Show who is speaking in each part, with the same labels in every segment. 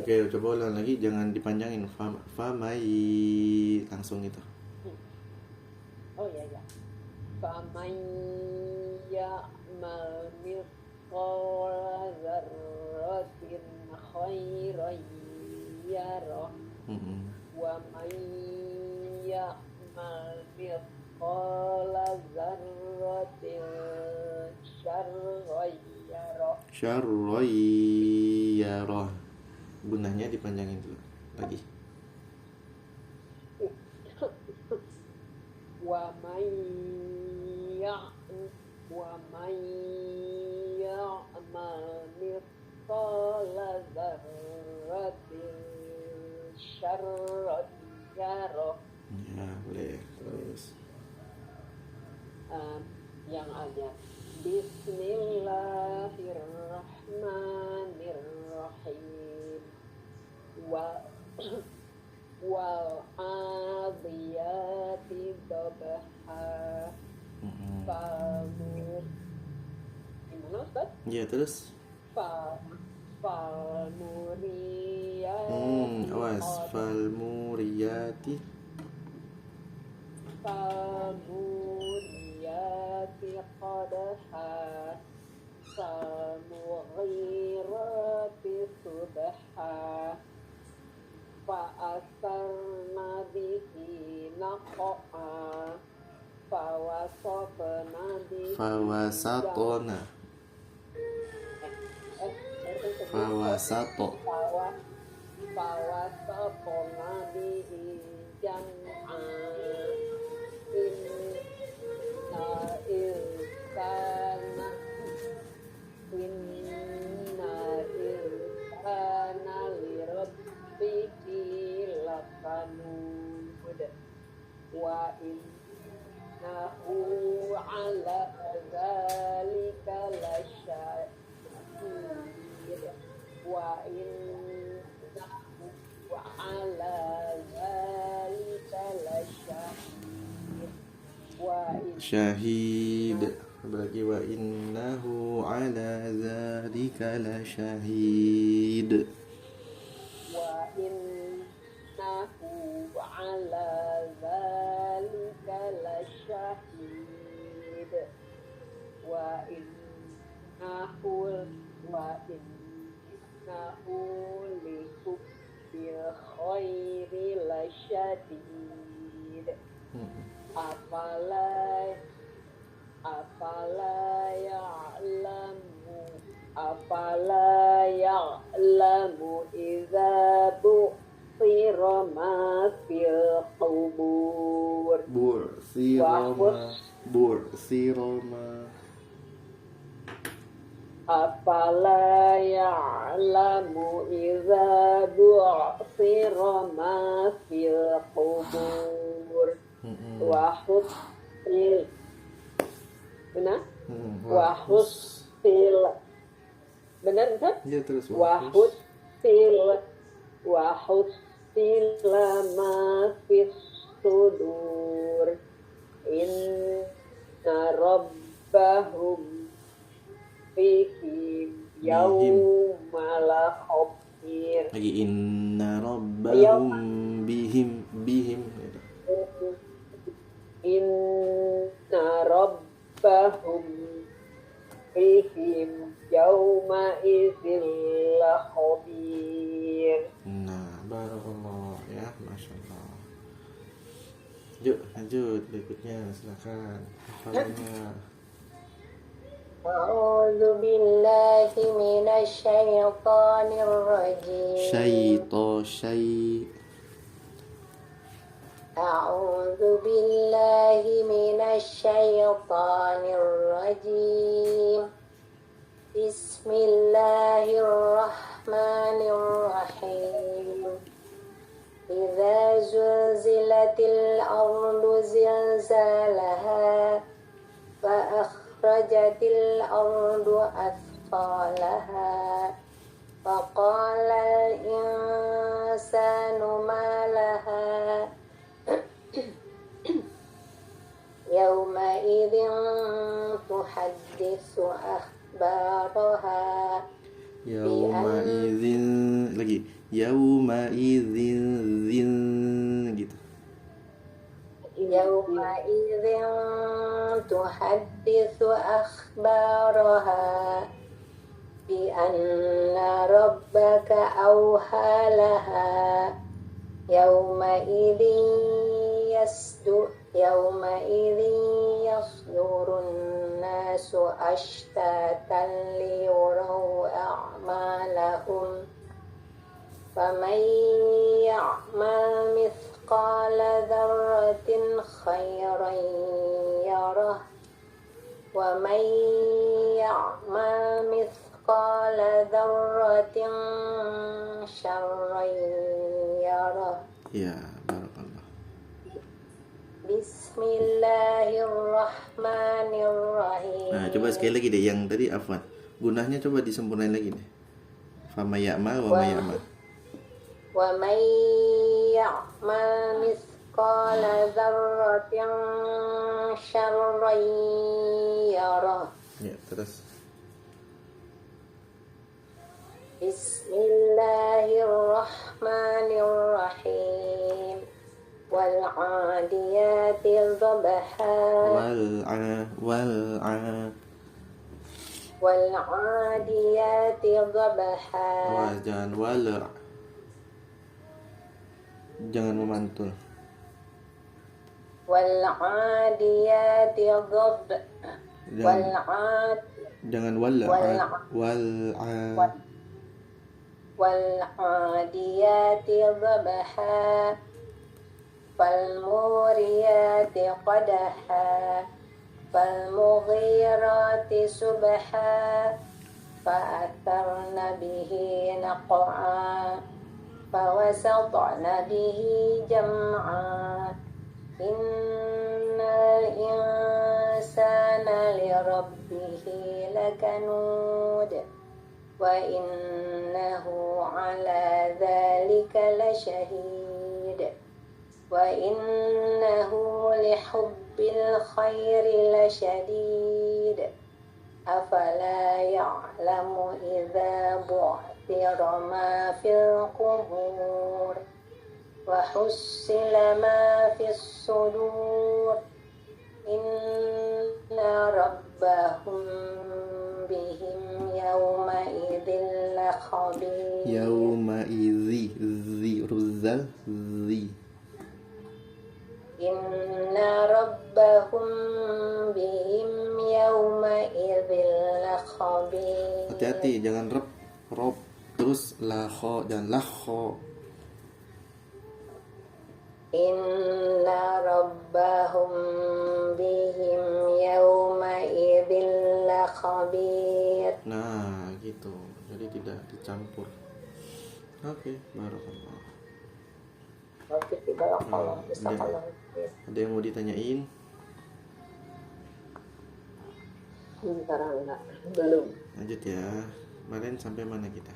Speaker 1: Oke, coba ulang lagi, jangan dipanjangin. Famai langsung gitu.
Speaker 2: Oh ya ya. Faman ya'mal mithqala dzarratin khairan yarah wa man ya'mal mithqala dzarratin syarran yarah.
Speaker 1: Syarroyarah. Gunanya dipanjangin dulu lagi.
Speaker 2: Wa man ya'mal mithqala dzarratin syarran yarah.
Speaker 1: Ya, boleh. Terus.
Speaker 2: Yang ada Bismillahirrahmanirrahim wal adiyati dhabha falmur. Gimana Ustaz?
Speaker 1: Ya, terus.
Speaker 2: Falmuriyati
Speaker 1: awas. Falmuriyati
Speaker 2: qadha falmughirati subha fa'asarna bihi naqa'a
Speaker 1: fawasatona fawasato
Speaker 2: fawasatna bihi jam'a inna insana lirabbiki lakanud wa innahu ala dzalika lasyahid wa innahu ala dzalika lasyahid
Speaker 1: syahid. Bagi wa innahu ala dzalika lasyahid.
Speaker 2: wa innahu ala dzalika lasyahid wa innahu li hubbil khairi lasyadid. Afala ya'lamu idza bu'thira ma fil qubur.
Speaker 1: Bursiroma.
Speaker 2: Afala ya'lamu idza bu'thira ma fil qubur. Wahustil. Benar? Wahustil. Benar kan?
Speaker 1: Ya, terus
Speaker 2: Wahustil ma fis sudur. Inna rabbahum fihim yawmal khabir.
Speaker 1: Lagi inna rabbahum bihim
Speaker 2: Inna rabbahum fihim yawma idzil khabir.
Speaker 1: Nah, barakallah ya, masya Allah. Lanjut berikutnya, silakan hafalannya.
Speaker 2: A'udzu billahi minasy syaithanir rajim. A'udzu billahi minasy syaithanir rajim. Bismillahirrahmanirrahim. Idza zulzilatil ardu zilzalaha fa akhrajatil ardu athqalaha faqala al insanu ma laha yawma idzin tuhadditsu akhbaraha
Speaker 1: Yauma idzin lagi lagi. Yauma idzin zin gitu.
Speaker 2: يومئذ تحدث أخبارها بأن ربك أوحى لها يومئذ يصدر الناس أشتاتا ليروا أعمالهم فمن يعمل مثقال ذرة خيرا يره ومن يعمل مثقال ذرة شرا يره.
Speaker 1: Ya, barakallah.
Speaker 2: Bismillahirrahmanirrahim.
Speaker 1: Nah, coba sekali lagi deh yang tadi afwan. Gunahnya coba disempurnain lagi deh. Fama ya'mal wa ma ya'mal.
Speaker 2: Wa may ya'mal mithqala dzarratin syarran yarah.
Speaker 1: Ya, terus.
Speaker 2: Bismillahirrahmanirrahim. Wal 'adiyati dhabha. Wal 'adiyati dhabha.
Speaker 1: Wah, jangan memantul.
Speaker 2: Wal 'adiyati dhabha.
Speaker 1: Jangan
Speaker 2: والعاديات ضبحا فالموريات قدحا فالمغيرات سبحا فأثرن به نقعا فوسطن به جمعا إن الإنسان لربه لكنود وإنه على ذلك لشهيد وإنه لحب الخير لشديد أفلا يعلم إذا بعثر ما في القبور وحصل ما في الصدور إن ربهم بهم يومئذ لخبير. إن ربهم بهم يومئذ لخبير.
Speaker 1: Hati-hati, jangan rob terus lakho dan lakho.
Speaker 2: Inna rabbahum bihim yawma'idhin lakhabir.
Speaker 1: Nah, gitu. Jadi tidak dicampur. Oke, barakallah.
Speaker 2: Oke, barakallah.
Speaker 1: Ada yang mau ditanyain?
Speaker 2: Sekarang enggak, belum.
Speaker 1: Lanjut ya. Kemarin sampai mana kita?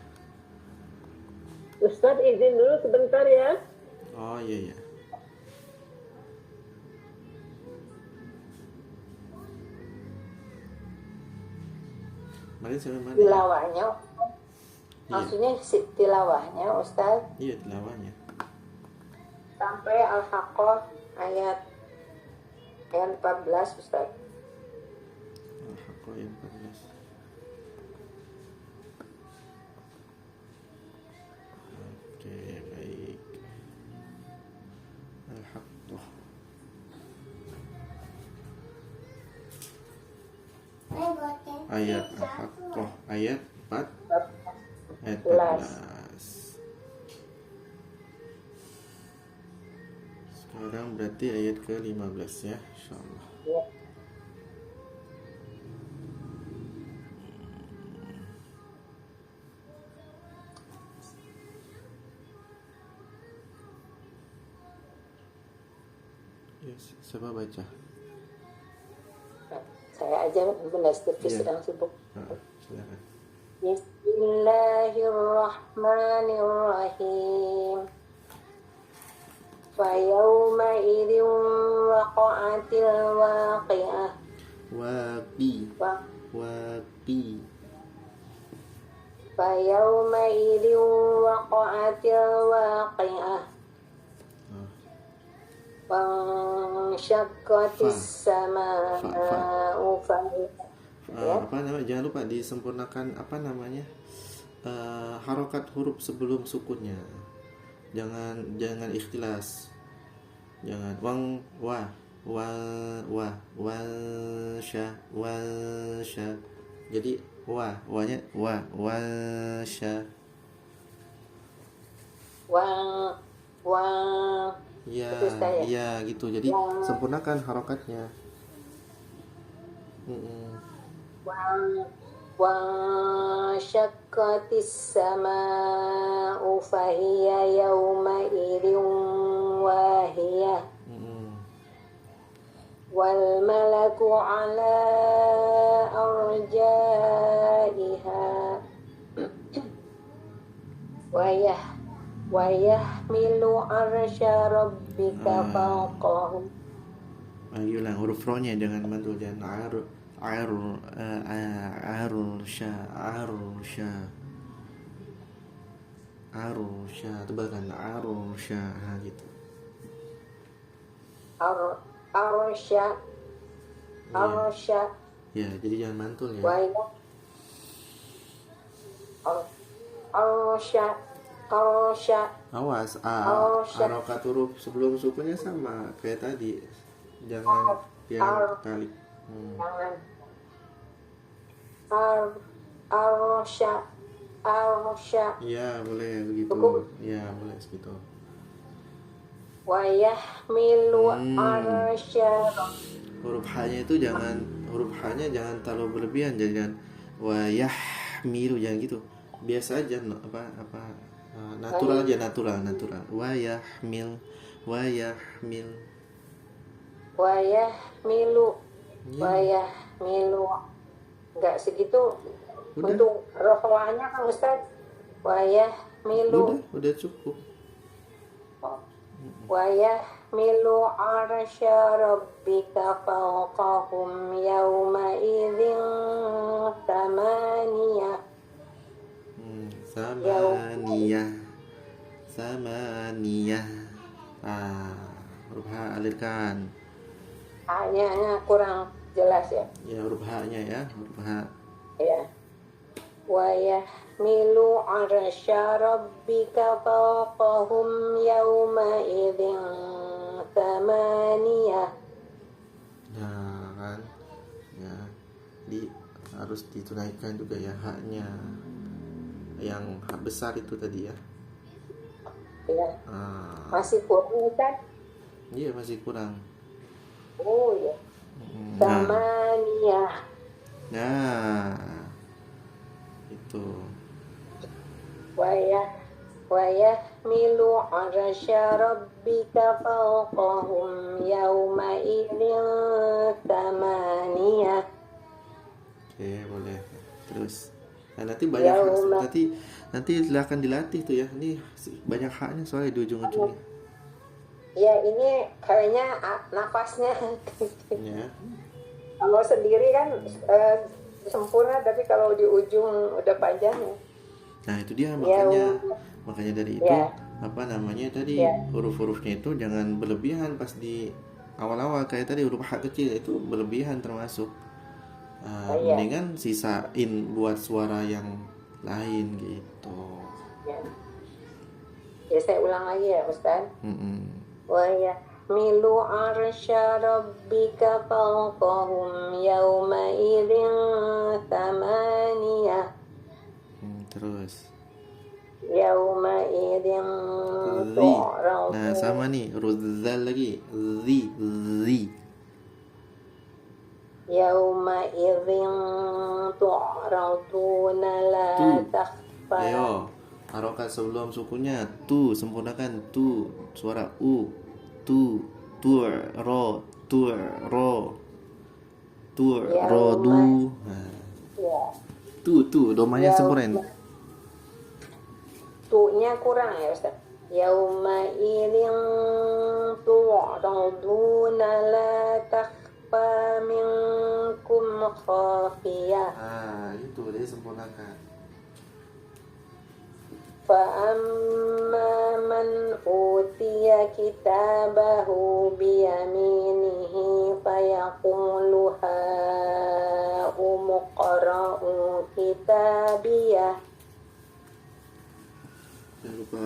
Speaker 2: Ustadz izin dulu sebentar ya.
Speaker 1: Oh iya ya. Kemarin sampai mana?
Speaker 2: Tilawahnya. Maksudnya tilawahnya Ustadz?
Speaker 1: Iya, tilawahnya.
Speaker 2: Sampai Al-Haqqah ayat 14 Ustadz.
Speaker 1: Al-Haqqah ayat 14. Oke, baik. Al-Haqqah. Ayat Al-Haqqah ayat 4 ayat 14. Sekarang berarti ayat ke-15 ya, insyaallah.
Speaker 2: Ya.
Speaker 1: Yes, siapa baca?
Speaker 2: Saya aja Bunda Stefi sedang sibuk.
Speaker 1: Silakan.
Speaker 2: Bismillahirrahmanirrahim. Fayawma idzin waqa'atil waqi'ah. Fayawma idzin waqa'atil waqa'atil waqi'ah.
Speaker 1: Oh.
Speaker 2: Wansyaqqatis samaa'u ya.
Speaker 1: Apa namanya? Jangan lupa disempurnakan apa namanya? Harokat huruf sebelum sukunnya. Jangan ikhtilas. Jangan wal sya. Jadi wanya wal sya.
Speaker 2: Wang
Speaker 1: Ya,
Speaker 2: Itu saya.
Speaker 1: iya gitu. Jadi sempurnakan harokatnya.
Speaker 2: wansyaqqatis samaa'u fahiya yawma'idin wahiyah. Wal malaku ala arjaiha wayahmilu arsya rabbika fawqahum.
Speaker 1: Ulang huruf ro-nya jangan mantul, jangan arusha tebalkan arusha gitu.
Speaker 2: Arsya
Speaker 1: Ya, jadi jangan mantul ya.
Speaker 2: Arsya
Speaker 1: Awas,
Speaker 2: Arsya.
Speaker 1: harokat huruf sebelum sukunnya sama kayak tadi. Jangan yang kali.
Speaker 2: jangan Arsya
Speaker 1: Iya, boleh begitu.
Speaker 2: Cukup.
Speaker 1: Iya, boleh segitu.
Speaker 2: wayahmilu arsya
Speaker 1: Huruf H-nya itu huruf H-nya jangan terlalu berlebihan, jangan wayahmilu, jangan gitu. Biasa aja natural aja, natural. Wayahmil.
Speaker 2: wayahmilu
Speaker 1: Iya.
Speaker 2: enggak segitu.
Speaker 1: Udah.
Speaker 2: Untuk rafa'nya kan Ustaz wayahmilu
Speaker 1: Udah cukup.
Speaker 2: wayahmilu arsya rabbika fawqahum yawma idzin thamaniyah.
Speaker 1: Samaniyah. Huruf H alirkan.
Speaker 2: Hanya kurang jelas ya.
Speaker 1: Ya, huruf H-nya ya, huruf H.
Speaker 2: Ya. Wayahmilu arsya rabbika fawqahum yawma idzin thamaniyah.
Speaker 1: Nah, kan. Ya. Harus ditunaikan juga ya H-nya. Yang H besar itu tadi ya.
Speaker 2: Ya. Masih kurang kan?
Speaker 1: Iya, masih kurang.
Speaker 2: Oh ya. Thamaniyah.
Speaker 1: Nah, itu.
Speaker 2: Wayahmilu arsya rabbika fawqahum yawma idzin thamaniyah.
Speaker 1: Oke, boleh. Terus. Nah, nanti banyak nanti silakan dilatih tuh ya. Ini banyak haknya soalnya di ujung-ujungnya.
Speaker 2: Ya ini kayaknya nafasnya
Speaker 1: Ya.
Speaker 2: kalau sendiri kan sempurna, tapi kalau di ujung udah panjang ya.
Speaker 1: Nah, itu dia makanya dari itu
Speaker 2: Ya.
Speaker 1: apa namanya tadi huruf-hurufnya itu jangan berlebihan pas di awal-awal kayak tadi huruf H kecil itu berlebihan termasuk. Mendingan sisain buat suara yang lain gitu.
Speaker 2: Ya saya ulang lagi ya Ustaz. Wayahmilu arsya rabbika fawqahum yawma idzin thamaniyah.
Speaker 1: Terus
Speaker 2: Yawma idzin
Speaker 1: zi.
Speaker 2: tu'radun.
Speaker 1: Nah, sama nih rudzal lagi. Zi.
Speaker 2: Yawma idzin tu'raduna la takhfa.
Speaker 1: Ayo, harokat sebelum sukunya tu, sempurnakan tu, suara u, tu, ro, du. Nah,
Speaker 2: Ya.
Speaker 1: tu, domanya sempurnain.
Speaker 2: Tu-nya kurang ya Ustaz. Yawma idzin tu'raduna la takhfa minkum khafiyah.
Speaker 1: Itu dia sempurnakan.
Speaker 2: Fa'amma kitabahu biyaminihi fayaqulu umuqra'u kitabiyah.
Speaker 1: Jangan lupa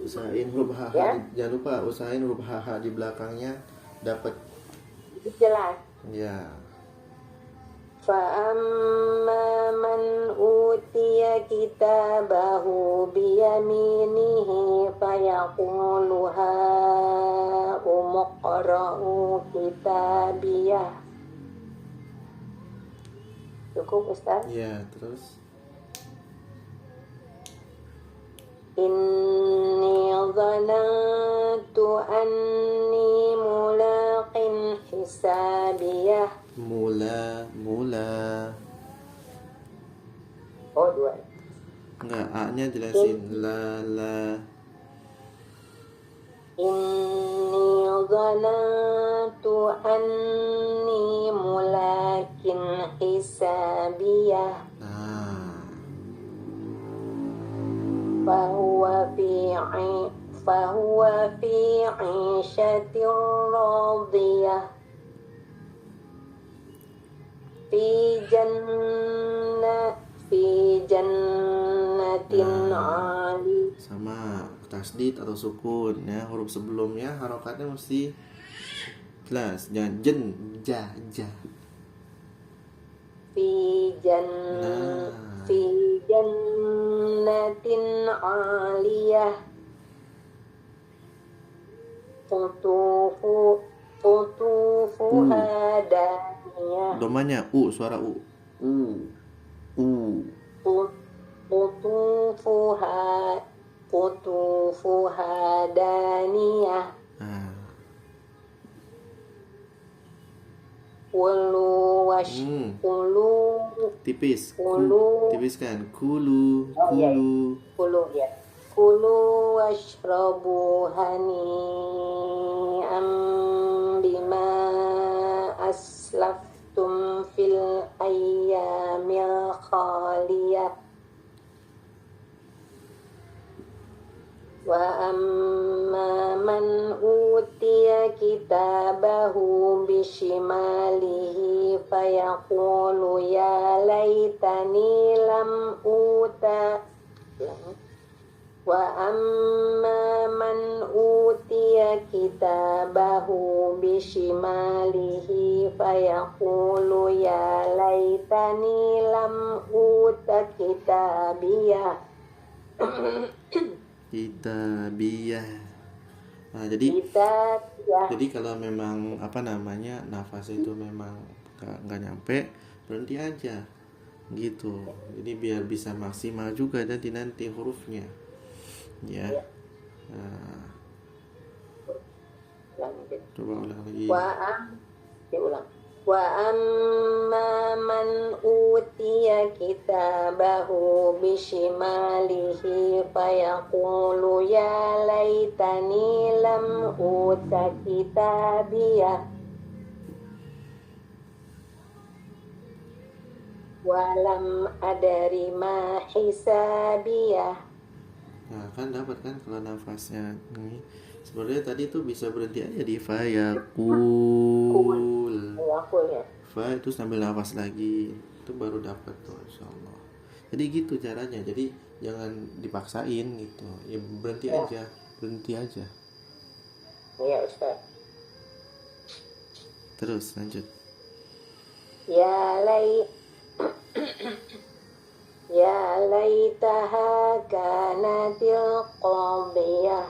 Speaker 1: usahain huruf HH
Speaker 2: Ya.
Speaker 1: jangan lupa usahain huruf HH di belakangnya dapat.
Speaker 2: Jelas.
Speaker 1: Ya.
Speaker 2: Fa'amma man utiya kitabahu biyaminihi fayaqulu umuqra'u kitabiyah. Cukup, Ustaz?
Speaker 1: Ya, terus
Speaker 2: Inni dhanantu anni mulaqin hisabiyah.
Speaker 1: mula
Speaker 2: Oh, dua.
Speaker 1: enggak, A-nya jelasin. La
Speaker 2: Inni dhanantu anni mulaqin hisabiyah.
Speaker 1: nah
Speaker 2: Fahuwa fi 'ishatin radiyah. Fi jannatin 'ali.
Speaker 1: sama tasdid atau sukun ya, huruf sebelumnya harokatnya mesti jelas, jangan ja.
Speaker 2: Fi jannatin 'aliyah. Qutufuha daniyah.
Speaker 1: Domanya suara u.
Speaker 2: Qutufuha daniyah.
Speaker 1: Nah,
Speaker 2: Kulu
Speaker 1: tipis.
Speaker 2: Kulu.
Speaker 1: Tipiskan. Kulu.
Speaker 2: Oh, iya, iya. Kulu washrabu hani'an bima aslaftum fil ayyamil khaliyah. Wa amma man utiya kitabahu bishimalihi fayaqulu ya laitani lam uta. Wa amma man utiya kitabahu bishimalihi fayaqulu ya laitani lam uta kitabiyah.
Speaker 1: Kitabiyah. Nah, jadi
Speaker 2: Kitabiyah.
Speaker 1: jadi kalau memang nafas itu memang nggak nyampe, berhenti aja gitu. Jadi biar bisa maksimal juga nanti hurufnya ya. Nah, coba ulang lagi.
Speaker 2: Wa amma man utiya kitabahu bishimalihi fayaqulu ya laitani lam uta kitabiyah. Walam adari ma hisabiyah.
Speaker 1: Nah, kan dapat kan kalau nafasnya ini. Sebenarnya tadi tuh bisa berhenti aja di fayaqul.
Speaker 2: Ya.
Speaker 1: Fa itu sambil nafas lagi. Itu baru dapat tuh insyaallah. Jadi gitu caranya. Jadi jangan dipaksain gitu. Ya berhenti aja.
Speaker 2: Iya, Ustaz.
Speaker 1: Terus lanjut.
Speaker 2: Ya laitaha kanatil qadiyah.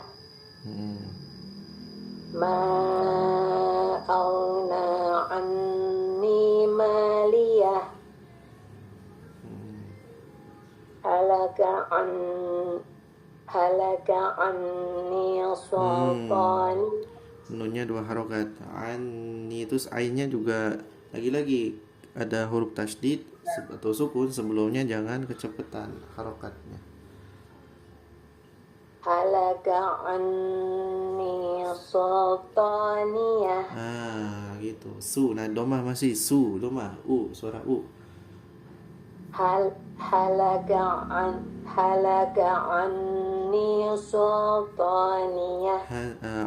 Speaker 2: Ma aghna anni maliyah. Halaka anni sultani.
Speaker 1: Nunnya 2 harokat. Ani itu ainnya juga lagi-lagi ada huruf tasydid atau sukun, sebelumnya jangan kecepatan harokatnya.
Speaker 2: Halaka anni sultaniyah.
Speaker 1: Gitu. Nah domah masih domah suara u.
Speaker 2: Halaka anni sultaniyah.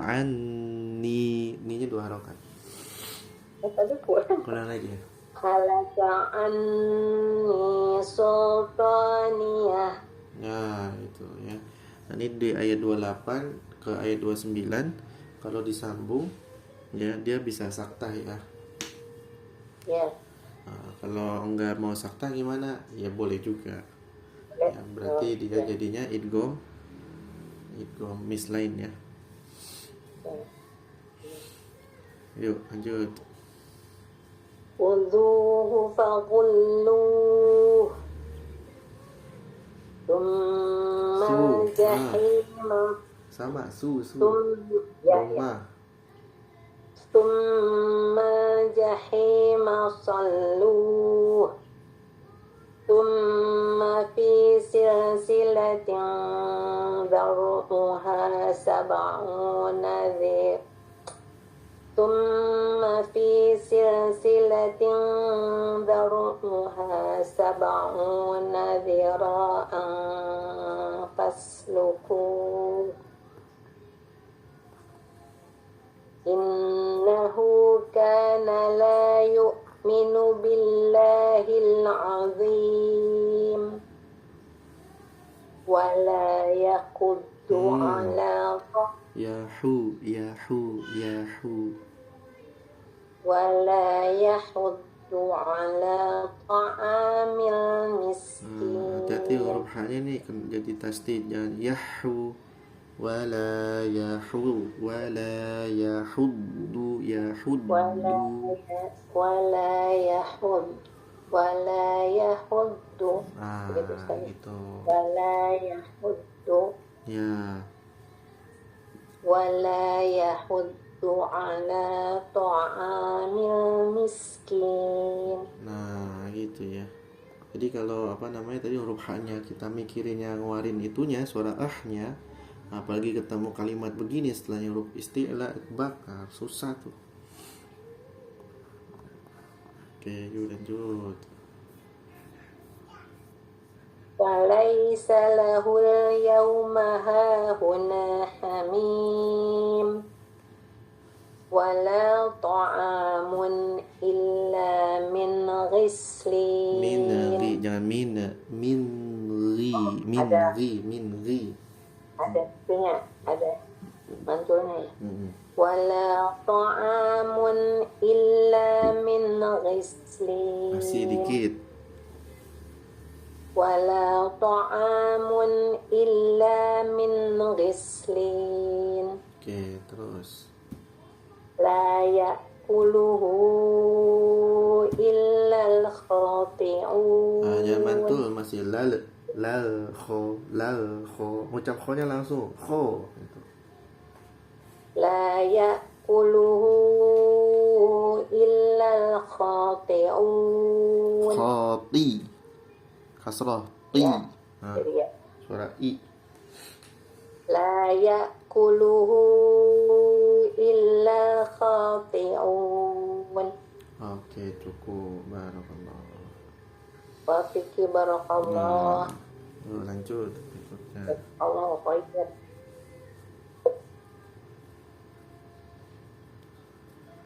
Speaker 1: Anni, ninya 2 harokat.
Speaker 2: Tadi kurang.
Speaker 1: Kurang lagi ya.
Speaker 2: Halaka anni sultaniyah.
Speaker 1: Nah, itu ya. Nah, ini di ayat 28 ke ayat 29 kalau disambung ya dia bisa saktah ya.
Speaker 2: Ya.
Speaker 1: Nah, kalau enggak mau saktah gimana? Ya boleh juga. Ya, berarti dia jadinya idgham mislain ya. Yuk lanjut.
Speaker 2: Khudhuhu faghulluh. Thumma jahima.
Speaker 1: Sama su
Speaker 2: Ya.
Speaker 1: Doma.
Speaker 2: Thumma jahima salluh. Thumma fi silsilatin dhar'uha sab'una dhir. ثم في سلسلة ذرعها 70 ذراعا فاسلكوه إنه كان لا يؤمن بالله العظيم ولا يحض على
Speaker 1: Yahu
Speaker 2: ولا يحض على طعام المسكين.
Speaker 1: Hati-hati huruf haknya nih jadi tasdid, jangan yahu wala yahuddu
Speaker 2: ولا يحض
Speaker 1: gitu
Speaker 2: ولا يحض
Speaker 1: ya.
Speaker 2: ولا يحض على طعام المسكين.
Speaker 1: Nah gitu ya. Jadi kalau tadi huruf haknya kita mikirin yang ngeluarin itunya suara ahnya, apalagi ketemu kalimat begini setelahnya huruf isti'la bakar, susah tuh. Oke, yuk lanjut.
Speaker 2: فليس له اليوم هاهنا حميم ولا طعام إلا من غسلين.
Speaker 1: Jangan min ri.
Speaker 2: Ada punya, ada mantulnya ya. Wala ta'amun illa min ghislin.
Speaker 1: Masih dikit.
Speaker 2: Wala ta'amun illa min ghislin.
Speaker 1: Oke, terus.
Speaker 2: La ya'kuluhu illa al-khati'un.
Speaker 1: Jangan mantul, masih lal kho. Ucap kho-nya langsung kho gitu.
Speaker 2: La ya'kuluhu illa al-khati'un.
Speaker 1: Khati. Kasrah ti.
Speaker 2: Ya,
Speaker 1: Suara i.
Speaker 2: La ya'kuluhu illa khati'un.
Speaker 1: Oke, cukup. Barakallah.
Speaker 2: Wa fiki barakallah.
Speaker 1: Lanjut berikutnya.
Speaker 2: Allah khairan.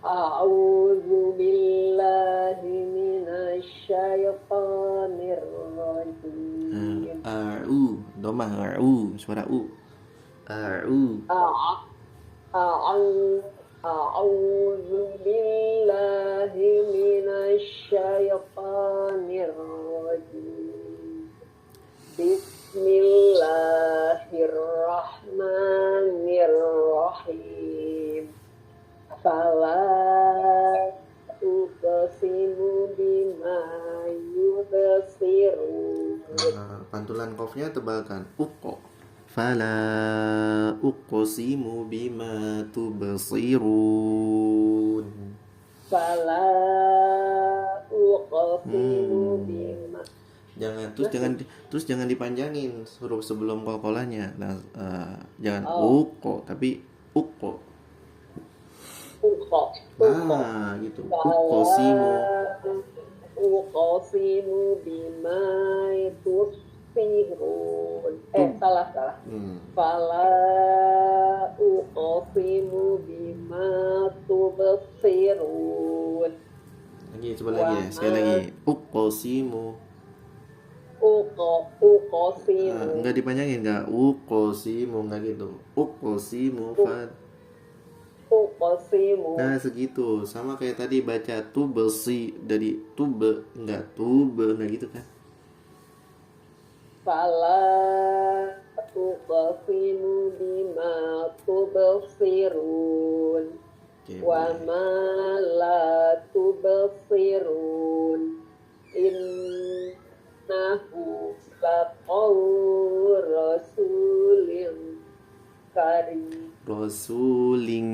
Speaker 2: A'udzu billahi minasy syaithanir rajim.
Speaker 1: Domah suara u.
Speaker 2: A'udzu billahi minasy syaithanir rajim. Bismillahirrahmanirrahim. Fala uqsimu bima yubsirun.
Speaker 1: Pantulan qafnya tebalkan. Uqo. Fala uqsimu bima tubsirun.
Speaker 2: Fala uqsimu bima.
Speaker 1: Jangan dipanjangin huruf sebelum qalqalanya. Nah, jangan uqo tapi uqo. Nah, gitu.
Speaker 2: Uqsimu bima tubsirun.
Speaker 1: Tub.
Speaker 2: Salah.
Speaker 1: Hmm.
Speaker 2: Fala uqsimu bima tubsirun.
Speaker 1: Lagi, coba lagi ya. Sekali lagi. Uqsimu.
Speaker 2: Uqsimu.
Speaker 1: Enggak dipanjangin, enggak. Uqsimu, enggak gitu. Uqsimu fad.
Speaker 2: Uqsimu.
Speaker 1: Nah, segitu. Sama kayak tadi baca tubsi dari tube, enggak tube, enggak gitu kan.
Speaker 2: Fala uqsimu bima tubsirun.
Speaker 1: Oke,
Speaker 2: Wa
Speaker 1: boleh.
Speaker 2: ma la tubsirun. Innahu laqawlu rasulin karim.
Speaker 1: Rasulin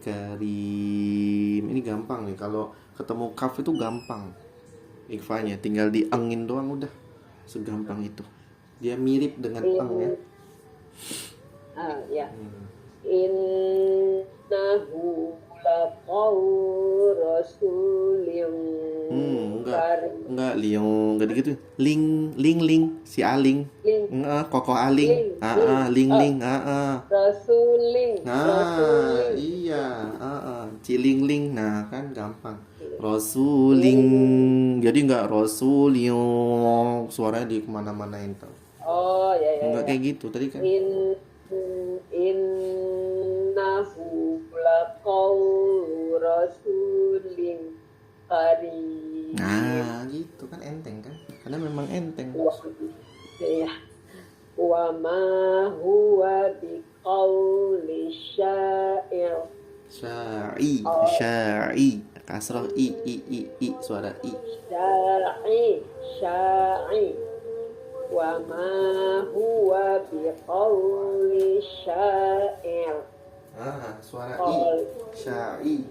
Speaker 1: karim. Ini gampang nih, kalau ketemu kaf itu gampang. Ikhfanya tinggal diangin doang udah. Segampang itu. Dia mirip dengan ang ya.
Speaker 2: Ya. Innahu laqawlu rasulin karim.
Speaker 1: Enggak, liung, enggak gitu. Ling, si Aling. Kokoh Aling. Ling.
Speaker 2: Rasulin.
Speaker 1: Nah, iya, Ciling-ling. Nah, kan gampang. Rasuling. Jadi enggak Rasuliung. Suaranya di kemana-manain tau.
Speaker 2: Oh, ya.
Speaker 1: Enggak kayak gitu tadi kan.
Speaker 2: Innahu laqawlu rasulin karim.
Speaker 1: Nah, gitu kan enteng kan? Karena memang enteng.
Speaker 2: Ya. Wa ma huwa biqauli syair.
Speaker 1: Syai. Kasrah i suara i.
Speaker 2: Syai. Wa ma huwa biqauli syair.
Speaker 1: Suara i.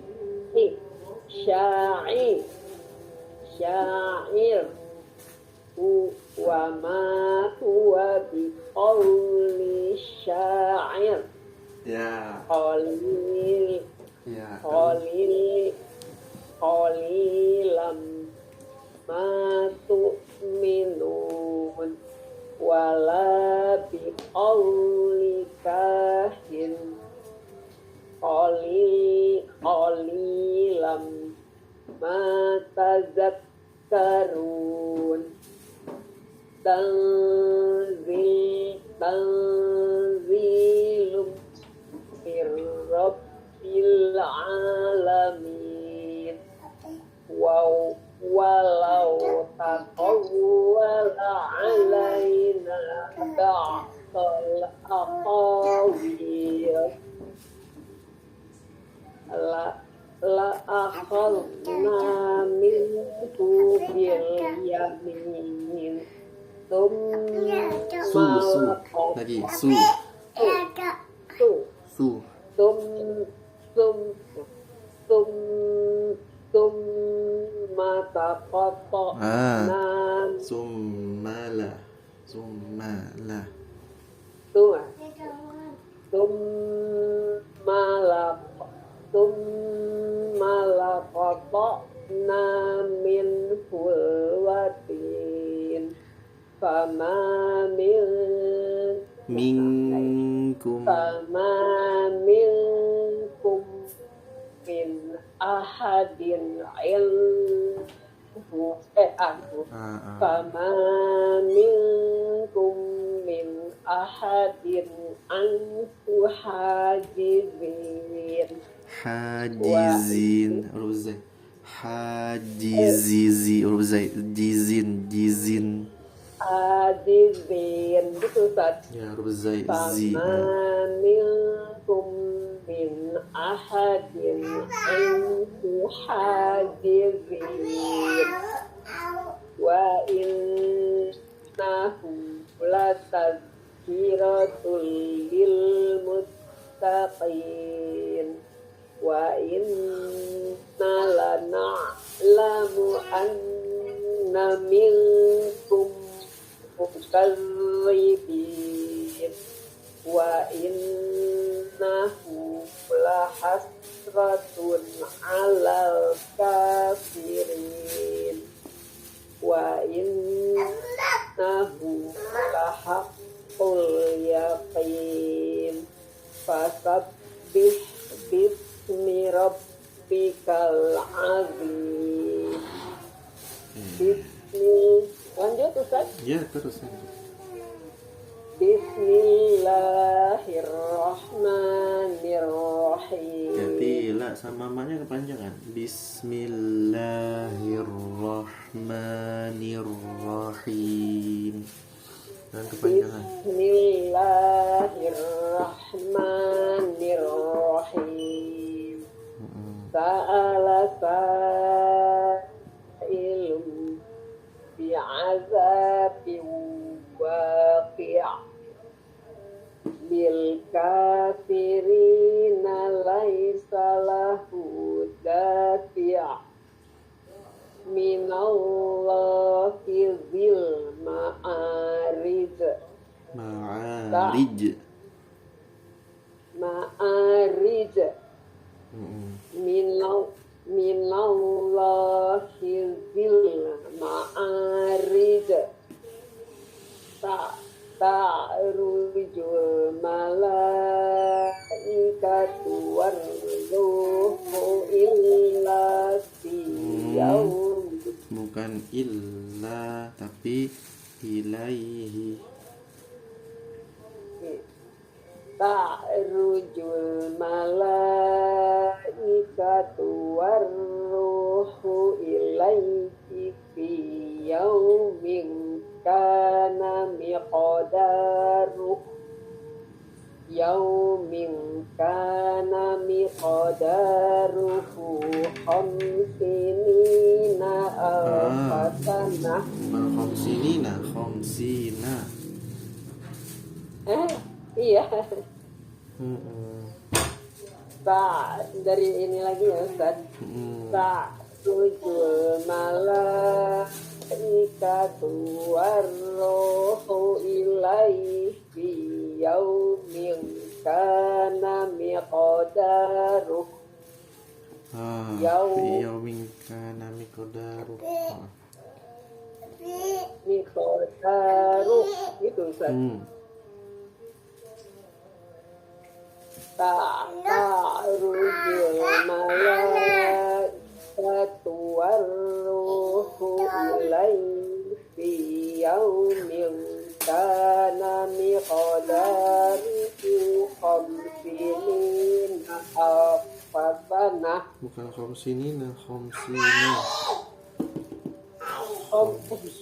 Speaker 1: Syai.
Speaker 2: Syair. Wa ma huwa biqauli syair.
Speaker 1: Ya.
Speaker 2: Qalilam ma tu'minun wala biqauli kahin qalilam ma tazakkarun. Tanzilum mir rabbil alamin. Walau taqawwala alaina ba'dal aqawil la akhadna minhu bil yamin.
Speaker 1: Lagi
Speaker 2: Mata kotor.
Speaker 1: Summala.
Speaker 2: Summala kotor min hulwatin. Fama
Speaker 1: minkum
Speaker 2: min ahadin Fama minkum min ahadin anhu hajizin.
Speaker 1: Ruzai. Jizin.
Speaker 2: Hajizin. Gitu Ustaz.
Speaker 1: Ya, Ruzai.
Speaker 2: Fama minkum min ahadin anhu hajizin. Wa innahu latazkiratul lil muttaqin. Wa inna lana'lamu anna minkum mukadzibin. Wa innahu lahasratun 'alal kafirin. wa innahu lahaqqul yaqin fasabbih bismi rabbikal azim. Lanjut Ustaz.
Speaker 1: Ya, terus lanjut.
Speaker 2: Bismillahirrahmanirrahim.
Speaker 1: Ganti la sama mamanya kepanjangan. Bismillahirrahmanirrahim. Dan kepanjangan.
Speaker 2: Bismillahirrahmanirrahim. Sa'ala sa'ilum bi'azabin waqi' bil kafirina laisa lahu dafi' minallahi dzil ma'arij. Ma'arij minallahi dzil ma'arij. Ta'rujul malaikatu warruhu illa yaum.
Speaker 1: Bukan illa tapi ilaihi.
Speaker 2: Ta'rujul malaikatu warruhu ilaihi fi yaumin kana miqdaruhu khamsinina alfasanah.
Speaker 1: Khamsina.
Speaker 2: Iya. Dari ini lagi ya Ustaz. Ta'rujul malaikatu warruhu ilaihi fi yaumin kana miqdaruhu.
Speaker 1: Fi yaumin kana miqdaruhu.
Speaker 2: Itu Ustaz. Ta'rujul malaikatu warruhu ilaihi fi yaumin kana miqdaruhu khamsinina alfasanah.
Speaker 1: Bukan khamsinina, khamsina.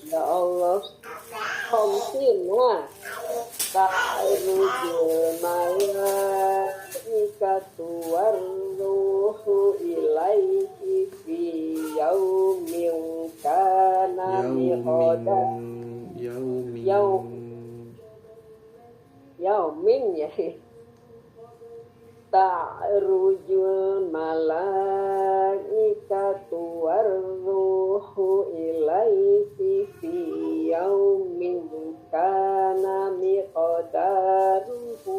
Speaker 2: Ya Allah, khamsina. Ta'rujul malaikatu warruhu ilaihi fi yaumin kana miqdaruhu yaumin ya. Ta'rujul malaikatu warruhu ilaihi fi yaumin kana miqdaruhu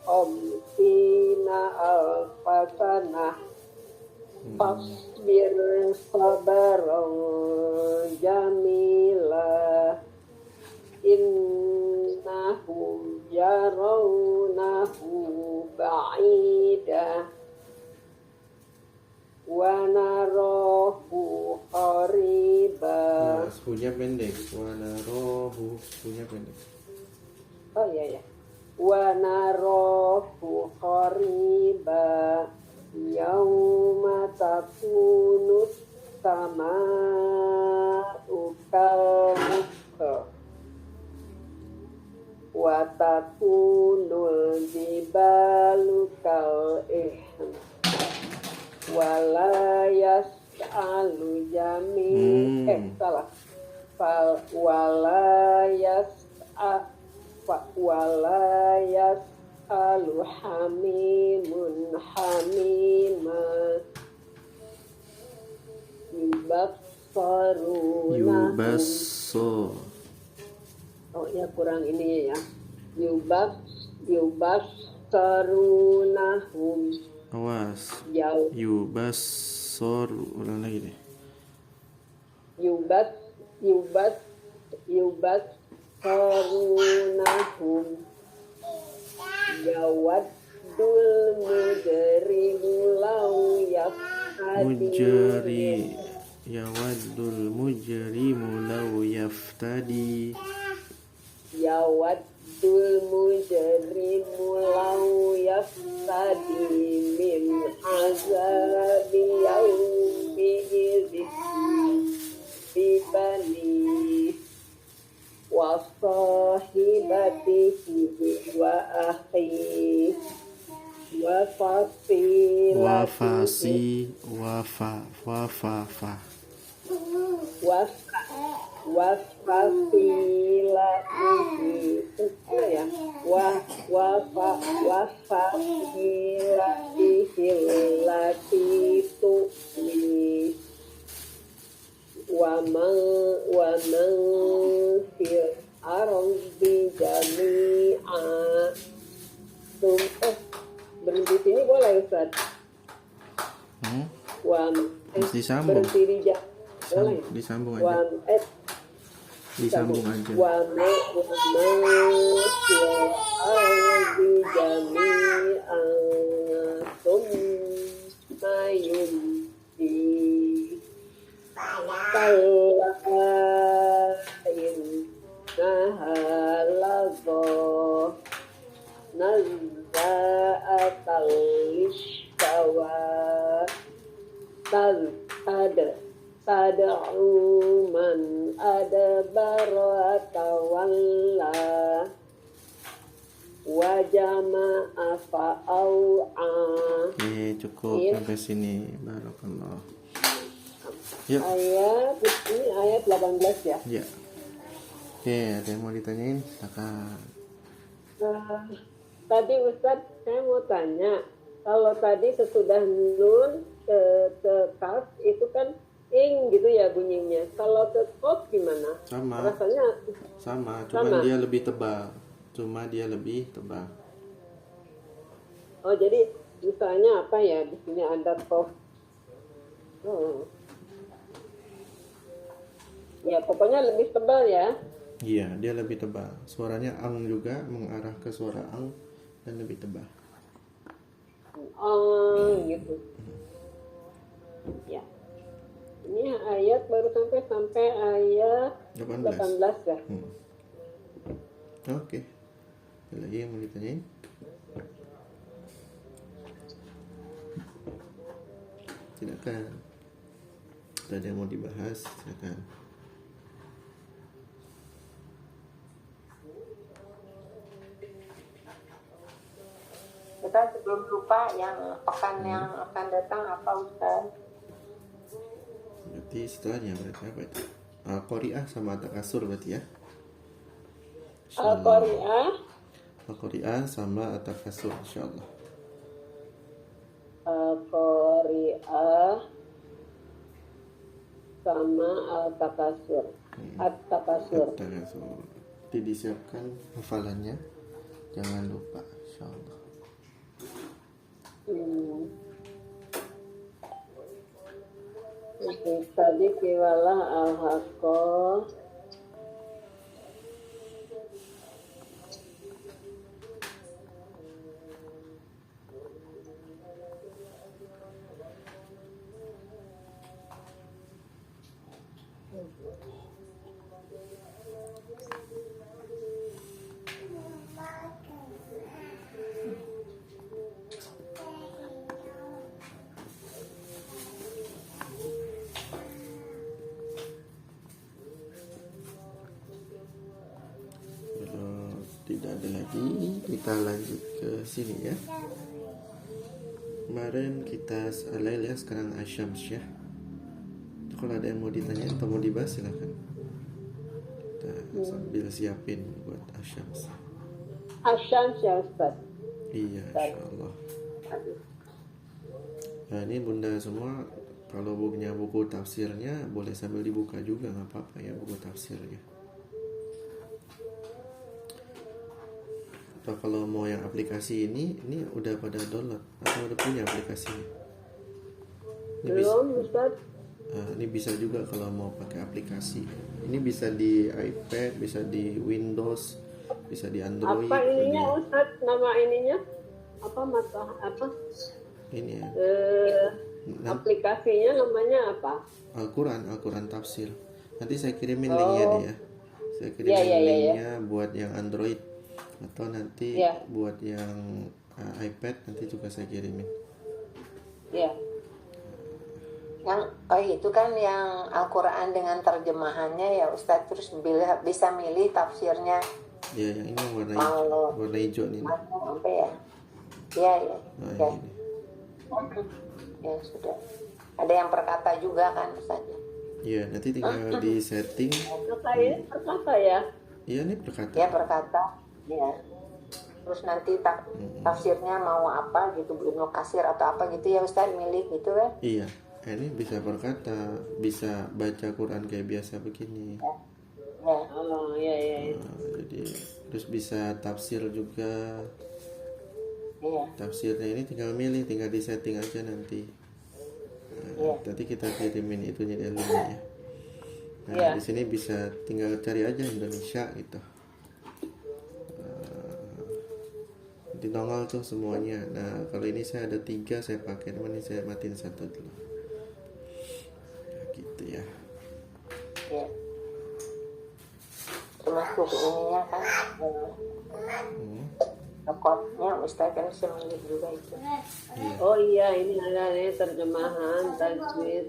Speaker 2: khamsina alfasanah. Fasbir sabaran jamila innahum yarawnahu ba'ida wa narahu qariba.
Speaker 1: Punya pendek. Wa narahu punya pendek.
Speaker 2: Oh iya ya. Wa narahu qariba yauma takunu sama'u kalmuhka wa takunul jibalu kal ihn wala yas'alu salah wala yas'alu hamimun hamima
Speaker 1: Yubasso.
Speaker 2: Oh ya kurang ini ya. Yubassarunahum.
Speaker 1: Awas. Yubassor. Ulang lagi deh.
Speaker 2: yubat yubat karunahum yawaddul mujrimu law yaftadi
Speaker 1: yawaddul mujrimu law yaftadi
Speaker 2: yawaddul mujrimu law yaftadi min azabi yawmi idzin bibani wa sahibatihi wa akhi wa fasilatihi wa fasilatihi ya wa fasilatihi lati tu'li wa man fil ardi jami'a. Berhenti sini boleh Ustaz?
Speaker 1: Disambung.
Speaker 2: Berhenti di boleh?
Speaker 1: Disambung aja. Disambung aja.
Speaker 2: Wa man fil ardi jami'a thumma yunji nahalazah nazza'atal lishawa tad'u man adbara tawalla wa jama'a fa'au'a.
Speaker 1: Oke, cukup sampai sini. Barakallah. Yuk.
Speaker 2: Ini ayat 18 ya?
Speaker 1: Ya. Oke, ada yang mau ditanyain? Silakan.
Speaker 2: Tadi Ustadz, saya mau tanya, kalau tadi sesudah nun ke kaf itu kan ing gitu ya bunyinya. Kalau ke kof gimana?
Speaker 1: Sama.
Speaker 2: Rasanya
Speaker 1: Sama, cuma dia lebih tebal.
Speaker 2: Oh, jadi misalnya apa ya? Di sini ada kof. Ya, pokoknya lebih tebal ya.
Speaker 1: Iya, dia lebih tebal. Suaranya ang juga mengarah ke suara ang dan lebih tebal.
Speaker 2: Oh, gitu. Ya. Ini ayat baru sampai ayat 18 ya.
Speaker 1: Oke. Ada lagi yang mau ditanyain? Silakan. Ada yang mau dibahas? Silakan.
Speaker 2: Kita sebelum lupa yang pekan yang akan datang apa Ustaz?
Speaker 1: Berarti setelahnya berarti apa itu? Al-Qari'ah sama At-Takasur berarti ya? Al-Qari'ah sama At-Takasur insyaallah.
Speaker 2: Al-Qari'ah sama At-Takasur. At-Takasur.
Speaker 1: Nanti disiapkan hafalannya. Jangan lupa insyaallah.
Speaker 2: Tadi kiwalah al-haqqah
Speaker 1: Tidak ada lagi, kita lanjut ke sini ya. Kemarin kita Al-Lail ya, sekarang Asyams ya. Kalau ada yang mau ditanya atau mau dibahas silakan. Kita sambil siapin buat Asyams.
Speaker 2: Asyams ya Ustaz.
Speaker 1: Iya, insyaallah. Nah ini bunda semua, kalau punya buku tafsirnya boleh sambil dibuka juga, nggak apa-apa ya buku tafsirnya. Atau kalau mau yang aplikasi ini udah pada download atau udah punya aplikasinya? Ini
Speaker 2: Belum Ustaz.
Speaker 1: Ini bisa juga kalau mau pakai aplikasi. Ini bisa di iPad, bisa di Windows, bisa di Android.
Speaker 2: Apa ininya
Speaker 1: Jadi
Speaker 2: Ustaz? Nama ininya apa? Mata apa?
Speaker 1: ini ya.
Speaker 2: Eh,
Speaker 1: Nanti
Speaker 2: aplikasinya namanya apa?
Speaker 1: Al-Quran tafsir. Nanti saya kirimin linknya deh
Speaker 2: Oh,
Speaker 1: ya. Saya
Speaker 2: ya
Speaker 1: kirimin
Speaker 2: ya ya ya.
Speaker 1: linknya buat yang Android atau nanti
Speaker 2: Ya,
Speaker 1: buat yang iPad nanti juga saya kirimin.
Speaker 3: Ya. Yang itu kan yang Al-Quran dengan terjemahannya ya Ustadz, terus bisa milih tafsirnya
Speaker 1: Ya, yang ini warna
Speaker 3: mau
Speaker 1: warna hijau nih.
Speaker 3: mana apa ya. Ya ya.
Speaker 1: Nah,
Speaker 3: Ya,
Speaker 1: ini.
Speaker 3: ya sudah. Ada yang perkata juga kan Ustadz.
Speaker 1: Ya, nanti tinggal di setting.
Speaker 2: ini perkata ya.
Speaker 1: Iya, ini perkata.
Speaker 3: Ya perkata. Ya. Terus nanti tafsirnya mau apa gitu, Ibnu Katsir atau apa gitu ya Ustadz, milih gitu kan.
Speaker 1: Iya, ini bisa berkata, bisa baca Quran kayak biasa begini.
Speaker 3: Ya.
Speaker 2: Oh, ya ya ya.
Speaker 1: Jadi terus bisa tafsir juga.
Speaker 3: Iya.
Speaker 1: Tafsirnya ini tinggal milih, tinggal di setting aja nanti.
Speaker 3: Iya.
Speaker 1: Nanti kita kirimin itunya di linknya ya. Nah,
Speaker 2: Iya.
Speaker 1: di sini bisa tinggal cari aja Indonesia gitu. Di nongol tuh semuanya. Nah, kalau ini saya ada 3 saya pakai, teman ini saya matiin 1 dulu. Ya, gitu ya.
Speaker 3: Ya. Termasuk ininya kan rekodnya Ustadz kan bisa milih juga itu.
Speaker 2: Oh iya, ini ada nih terjemahan, tajwid,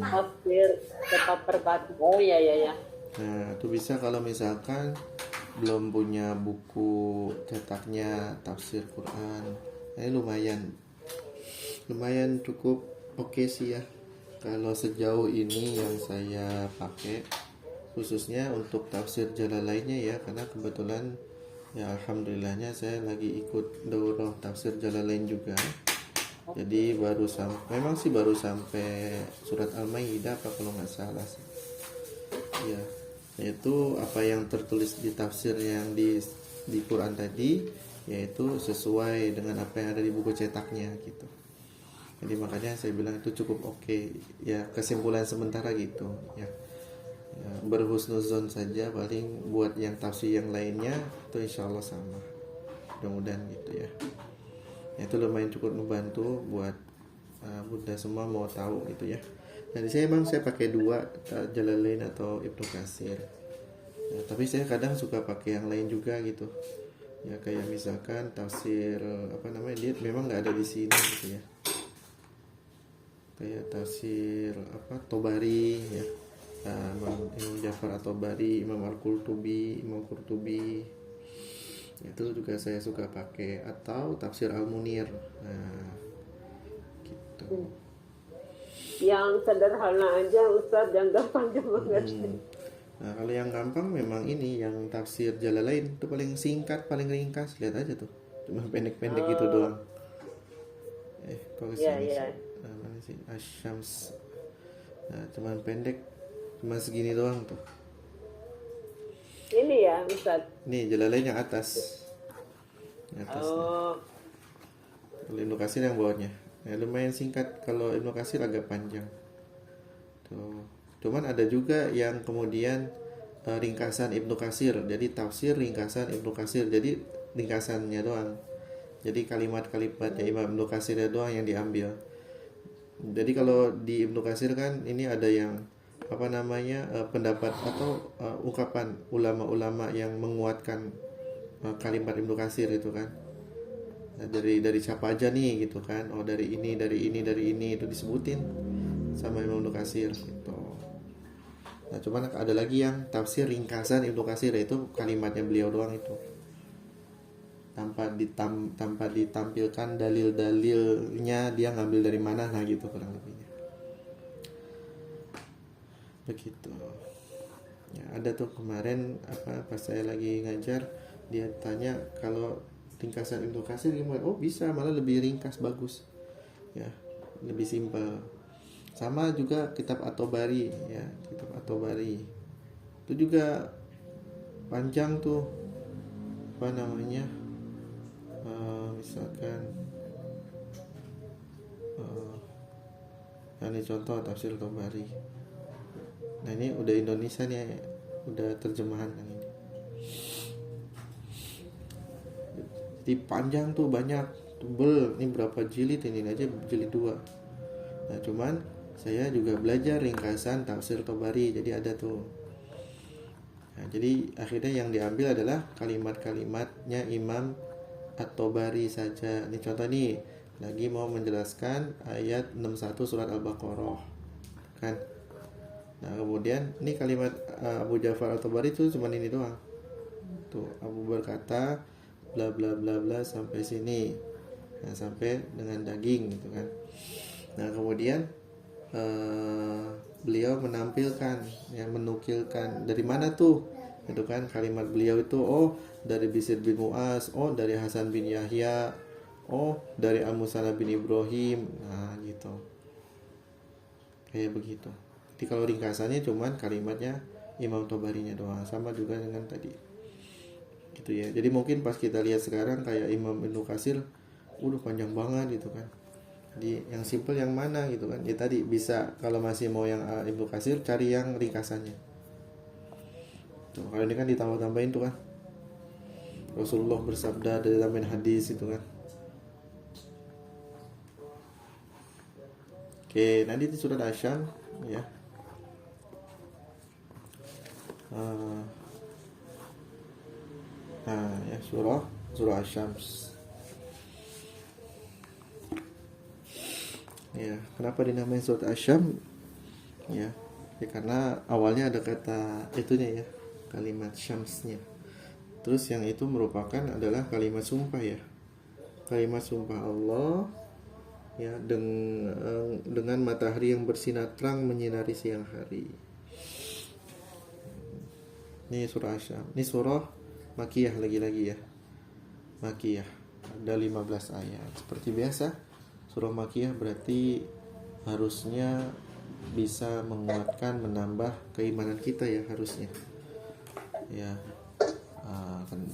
Speaker 2: tafsir, tepat perkata. Oh iya ya ya.
Speaker 1: Nah, itu bisa kalau misalkan belum punya buku cetaknya tafsir Quran. Nah, ini lumayan cukup oke sih ya. Kalau sejauh ini yang saya pakai khususnya untuk tafsir Jalalainnya ya, karena kebetulan ya alhamdulillahnya saya lagi ikut daurah tafsir Jalalain juga. Jadi memang sih baru sampai surat Al-Maidah apa kalau nggak salah sih. Ya, yaitu apa yang tertulis di tafsir yang di Quran tadi, yaitu sesuai dengan apa yang ada di buku cetaknya gitu. Jadi makanya saya bilang itu cukup oke. Ya, kesimpulan sementara gitu ya. Ya, berhusnuzon saja, paling buat yang tafsir yang lainnya itu insya Allah sama, mudah-mudahan gitu ya. Itu lumayan cukup membantu buat bunda semua mau tahu gitu ya. Dan saya pakai 2, Jalalain atau Ibnu Katsir. Ya, tapi saya kadang suka pakai yang lain juga gitu ya, kayak misalkan tafsir apa namanya, dia memang nggak ada di sini gitu ya, kayak tafsir apa Tobari ya, Imam Ja'far at-Tabari, Imam Al-Qurtubi, Imam Qurtubi, itu juga saya suka pakai, atau tafsir Al-Munir. Nah, gitu.
Speaker 2: Yang sederhana aja Ustadz, yang gampang banget.
Speaker 1: Nah, kalau yang gampang memang ini yang tafsir Jalalain itu paling singkat, paling ringkas, lihat aja tuh, cuma pendek-pendek gitu doang. Kok kesini
Speaker 2: Iya.
Speaker 1: sih? Mana sih? Asyams. Nah, cuma pendek, cuma segini doang tuh.
Speaker 2: Ini ya Ustadz.
Speaker 1: Nih Jalalain yang atas. Yang atasnya.
Speaker 2: Oh,
Speaker 1: Kalau Ibnu Katsir yang bawahnya. Ya, lumayan singkat. Kalau Ibnu Katsir agak panjang. Tuh. Cuman ada juga yang kemudian ringkasan Ibnu Katsir. Jadi tafsir ringkasan Ibnu Katsir. Jadi ringkasannya doang. Jadi kalimat-kalimatnya Imam Ibnu Katsir doang yang diambil. Jadi kalau di Ibnu Katsir kan ini ada yang apa namanya pendapat atau ungkapan ulama-ulama yang menguatkan kalimat Ibnu Katsir itu kan. Nah, dari siapa aja nih gitu kan. Oh, dari ini itu disebutin sama Imam Ibnu Katsir gitu. Nah, cuman ada lagi yang tafsir ringkasan Ibnu Katsir, itu kalimatnya beliau doang itu. Tanpa ditampilkan dalil-dalilnya dia ngambil dari mana, nah gitu kurang lebihnya. Begitu. Ya, ada tuh kemarin pas saya lagi ngajar, dia tanya kalau ringkasan Ibnu Katsir gimana? Oh, bisa, malah lebih ringkas, bagus. Ya, lebih simpel. Sama juga kitab At-Tabari ya, kitab At-Tabari. Itu juga panjang tuh. Apa namanya? Misalkan Nah, ini contoh tafsir Tabari. Nah, ini udah Indonesia nih, udah terjemahan yang ini. Jadi panjang tuh, banyak, tebel. Ini berapa jilid, ini aja jilid 2. Nah, cuman saya juga belajar ringkasan tafsir Tabari, jadi ada tuh. Nah, jadi akhirnya yang diambil adalah kalimat-kalimatnya Imam At-Tabari saja. Ini contoh nih, lagi mau menjelaskan ayat 61 surat Al-Baqarah. Kan? Nah, kemudian ini kalimat Abu Ja'far At-Tabari itu cuma ini doang. Tuh, Abu berkata bla bla bla bla sampai sini. Nah, sampai dengan daging gitu kan. Nah, kemudian beliau menampilkan, menukilkan dari mana tuh, itu kan kalimat beliau itu, oh dari Bishr bin Mu'az, oh dari Hasan bin Yahya, oh dari Al-Musanna bin Ibrahim. Nah gitu, kayak begitu. Jadi kalau ringkasannya cuman kalimatnya Imam Tabarinya doang, sama juga dengan tadi gitu ya. Jadi mungkin pas kita lihat sekarang kayak Imam Ibnu Katsir udah panjang banget gitu kan. Jadi yang simple yang mana gitu kan. Ya tadi bisa, kalau masih mau yang Ibnu Katsir cari yang ringkasannya. Tuh, kalau ini kan ditambah-tambahin tuh kan. Rasulullah bersabda, dari tambahin hadis itu kan. Oke, nanti di surat Asy-Syams ya. Nah, ya surah Asy-Syams. Ya, kenapa dinamain surat Asy-Syams? Ya, karena awalnya ada kata itunya ya, kalimat syamsnya. Terus yang itu merupakan adalah kalimat sumpah ya. Kalimat sumpah Allah ya, dengan matahari yang bersinar terang menyinari siang hari. Ini surah Asy-Syams. Ini surah Makkiyah lagi-lagi ya. Makkiyah. Ada 15 ayat. Seperti biasa, surah Makkiyah berarti harusnya bisa menguatkan, menambah keimanan kita ya, harusnya. Ya.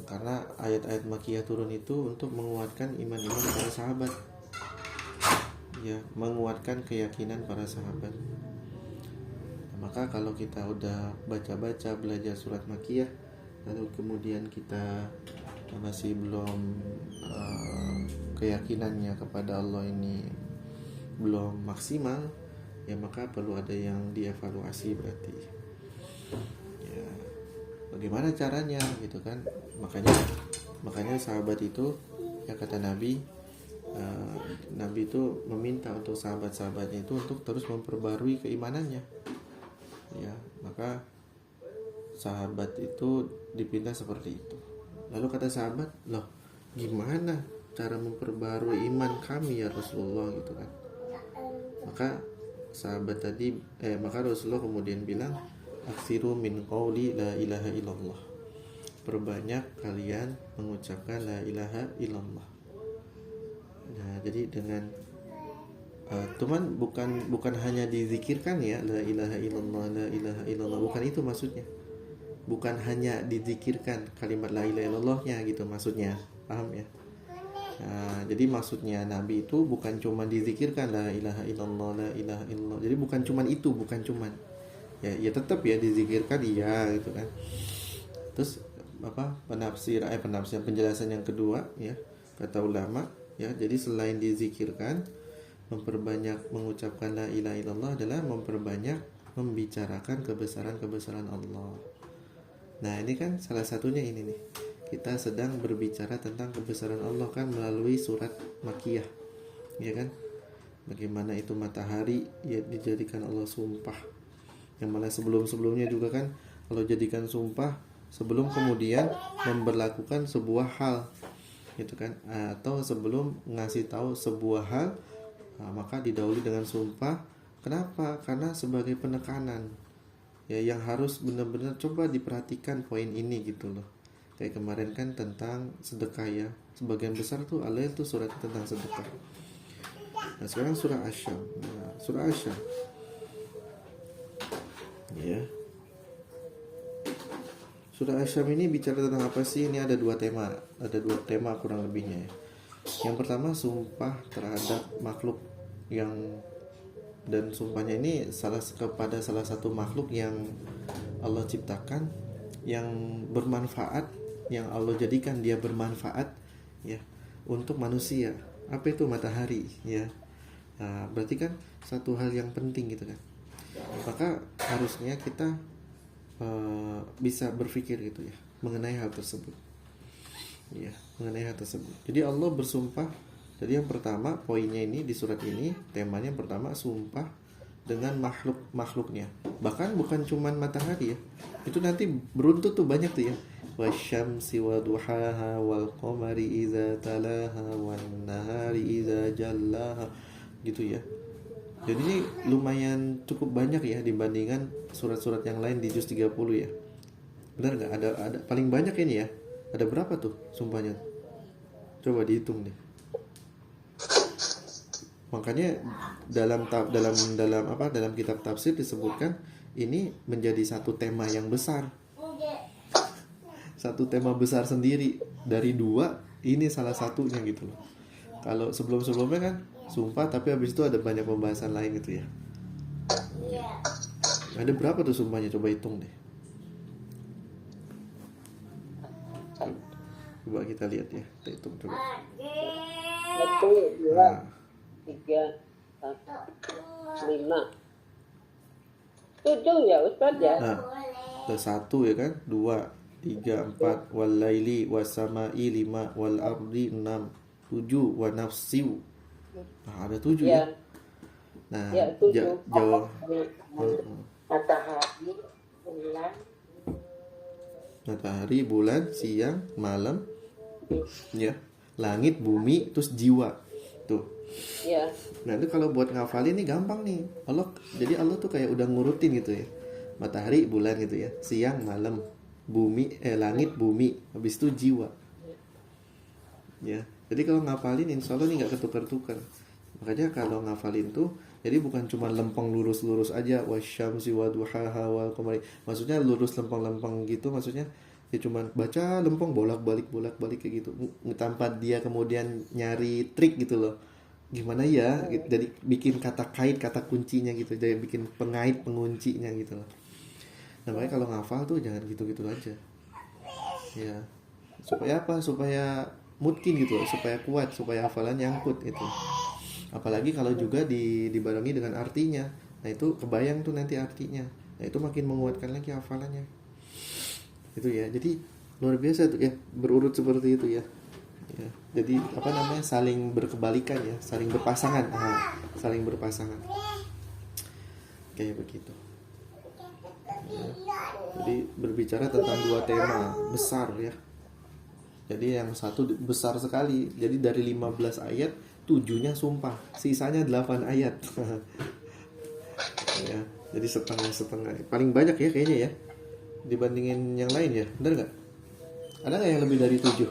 Speaker 1: Karena ayat-ayat Makkiyah turun itu untuk menguatkan iman-iman para sahabat. Ya, menguatkan keyakinan para sahabat. Maka kalau kita udah baca-baca, belajar surat Makkiyah, lalu kemudian kita masih belum keyakinannya kepada Allah ini belum maksimal, ya maka perlu ada yang dievaluasi berarti. Ya, bagaimana caranya gitu kan? Makanya sahabat itu, ya kata Nabi, Nabi itu meminta untuk sahabat-sahabatnya itu untuk terus memperbarui keimanannya. Ya, maka sahabat itu dipinta seperti itu. Lalu kata sahabat, loh gimana cara memperbarui iman kami ya Rasulullah gitu kan. Maka sahabat tadi, maka Rasulullah kemudian bilang, aksiru min qawli la ilaha illallah. Perbanyak kalian mengucapkan la ilaha illallah. Nah, jadi dengan cuman bukan hanya dizikirkan ya, la ilaha illallah, la ilaha illallah, bukan itu maksudnya. Bukan hanya dizikirkan kalimat la ilaha illallahnya gitu maksudnya, paham ya? Nah, jadi maksudnya Nabi itu bukan cuma dizikirkan la ilaha illallah, la ilaha illallah. Jadi bukan cuman itu, bukan cuman ya tetap ya dizikirkan iya gitu kan. Terus penjelasan yang kedua ya, kata ulama ya, jadi selain dizikirkan, memperbanyak mengucapkan la ilaha illallah adalah memperbanyak membicarakan kebesaran-kebesaran Allah. Nah, ini kan salah satunya ini nih. Kita sedang berbicara tentang kebesaran Allah kan melalui surat Makkiyah. Ya kan? Bagaimana itu matahari ya dijadikan Allah sumpah. Yang mana sebelum-sebelumnya juga kan Allah jadikan sumpah sebelum kemudian memberlakukan sebuah hal. Gitu kan? Atau sebelum ngasih tahu sebuah hal, maka didahului dengan sumpah. Kenapa? Karena sebagai penekanan ya, yang harus benar-benar coba diperhatikan poin ini gitu loh. Kayak kemarin kan tentang sedekah ya, sebagian besar tuh Allah itu surat tentang sedekah. Nah sekarang surah Asy-Syams. Nah, surah Asy-Syams ya, surah Asy-Syams ini bicara tentang apa sih? Ini ada dua tema kurang lebihnya ya. Yang pertama, sumpah terhadap makhluk yang dan sumpahnya ini kepada salah satu makhluk yang Allah ciptakan, yang bermanfaat, yang Allah jadikan dia bermanfaat ya untuk manusia. Apa itu matahari ya? Nah, berarti kan satu hal yang penting gitu kan. Maka harusnya kita bisa berpikir gitu ya mengenai hal tersebut. Ya, mengenai hal tersebut. Jadi Allah bersumpah. Jadi yang pertama poinnya ini di surat ini temanya yang pertama sumpah dengan makhluknya. Bahkan bukan cuman matahari ya. Itu nanti beruntut tuh banyak tuh ya. Wasyamsi waduhaha wal qamari idza talaha wan nahari idza jallaha gitu ya. Jadi ini lumayan cukup banyak ya dibandingkan surat-surat yang lain di juz 30 ya. Benar nggak? Ada paling banyak ini ya. Ada berapa tuh sumpahnya? Coba dihitung deh. Makanya dalam kitab tafsir disebutkan ini menjadi satu tema yang besar. Satu tema besar sendiri dari dua, ini salah satunya gitu loh. Kalau sebelum-sebelumnya kan sumpah tapi habis itu ada banyak pembahasan lain gitu ya. Ada berapa tuh sumpahnya? Coba hitung deh. Coba kita lihat ya, kita hitung coba.
Speaker 2: 1, 2, 3, 4, 5, 7 ya Ustaz ya.
Speaker 1: Nah, ada 1 ya kan, 2, 3, 4, wal laili wasamai 5, wal ardi 6, 7, wa nafsiu. Nah, ada 7 ya. Nah,
Speaker 2: Ya, 7.
Speaker 1: jawab.
Speaker 3: Matahari, bulan,
Speaker 1: Matahari, bulan, siang, malam, ya, langit, bumi, terus jiwa. Tuh.
Speaker 2: Ya.
Speaker 1: Nah, itu kalau buat ngafalin ini gampang nih. Jadi Allah tuh kayak udah ngurutin gitu ya. Matahari, bulan gitu ya. Siang, malam, bumi, langit, bumi, habis itu jiwa. Ya. Jadi kalau ngafalin insya Allah ini nggak ketukar-tukar. Makanya kalau ngafalin tuh jadi bukan cuma lempeng lurus-lurus aja wasyamsi waduhaha wal qamari. Maksudnya lurus lempeng-lempeng gitu, maksudnya ya cuma baca lempeng bolak-balik kayak gitu. Tanpa dia kemudian nyari trik gitu loh. Gimana ya? Jadi bikin kata kait, kata kuncinya gitu. Jadi bikin pengait, penguncinya gitu loh. Nah, makanya kalau ngafal tuh jangan gitu-gitu aja. Ya. Supaya apa? Supaya mungkin gitu loh, supaya kuat, supaya hafalan nyangkut itu. Apalagi kalau juga dibarengi dengan artinya. Nah, itu kebayang tuh nanti artinya. Nah, itu makin menguatkan lagi hafalannya. Itu ya. Jadi luar biasa tuh ya, berurut seperti itu ya. Ya. Jadi saling berkebalikan ya, saling berpasangan. Saling berpasangan. Kayak begitu. Ya. Jadi berbicara tentang dua tema besar ya. Jadi yang satu besar sekali. Jadi dari 15 ayat 7-nya sumpah, sisanya 8 ayat. Ya, jadi setengah. Paling banyak ya kayaknya ya dibandingin yang lain ya. Benar nggak? Ada nggak yang lebih dari 7?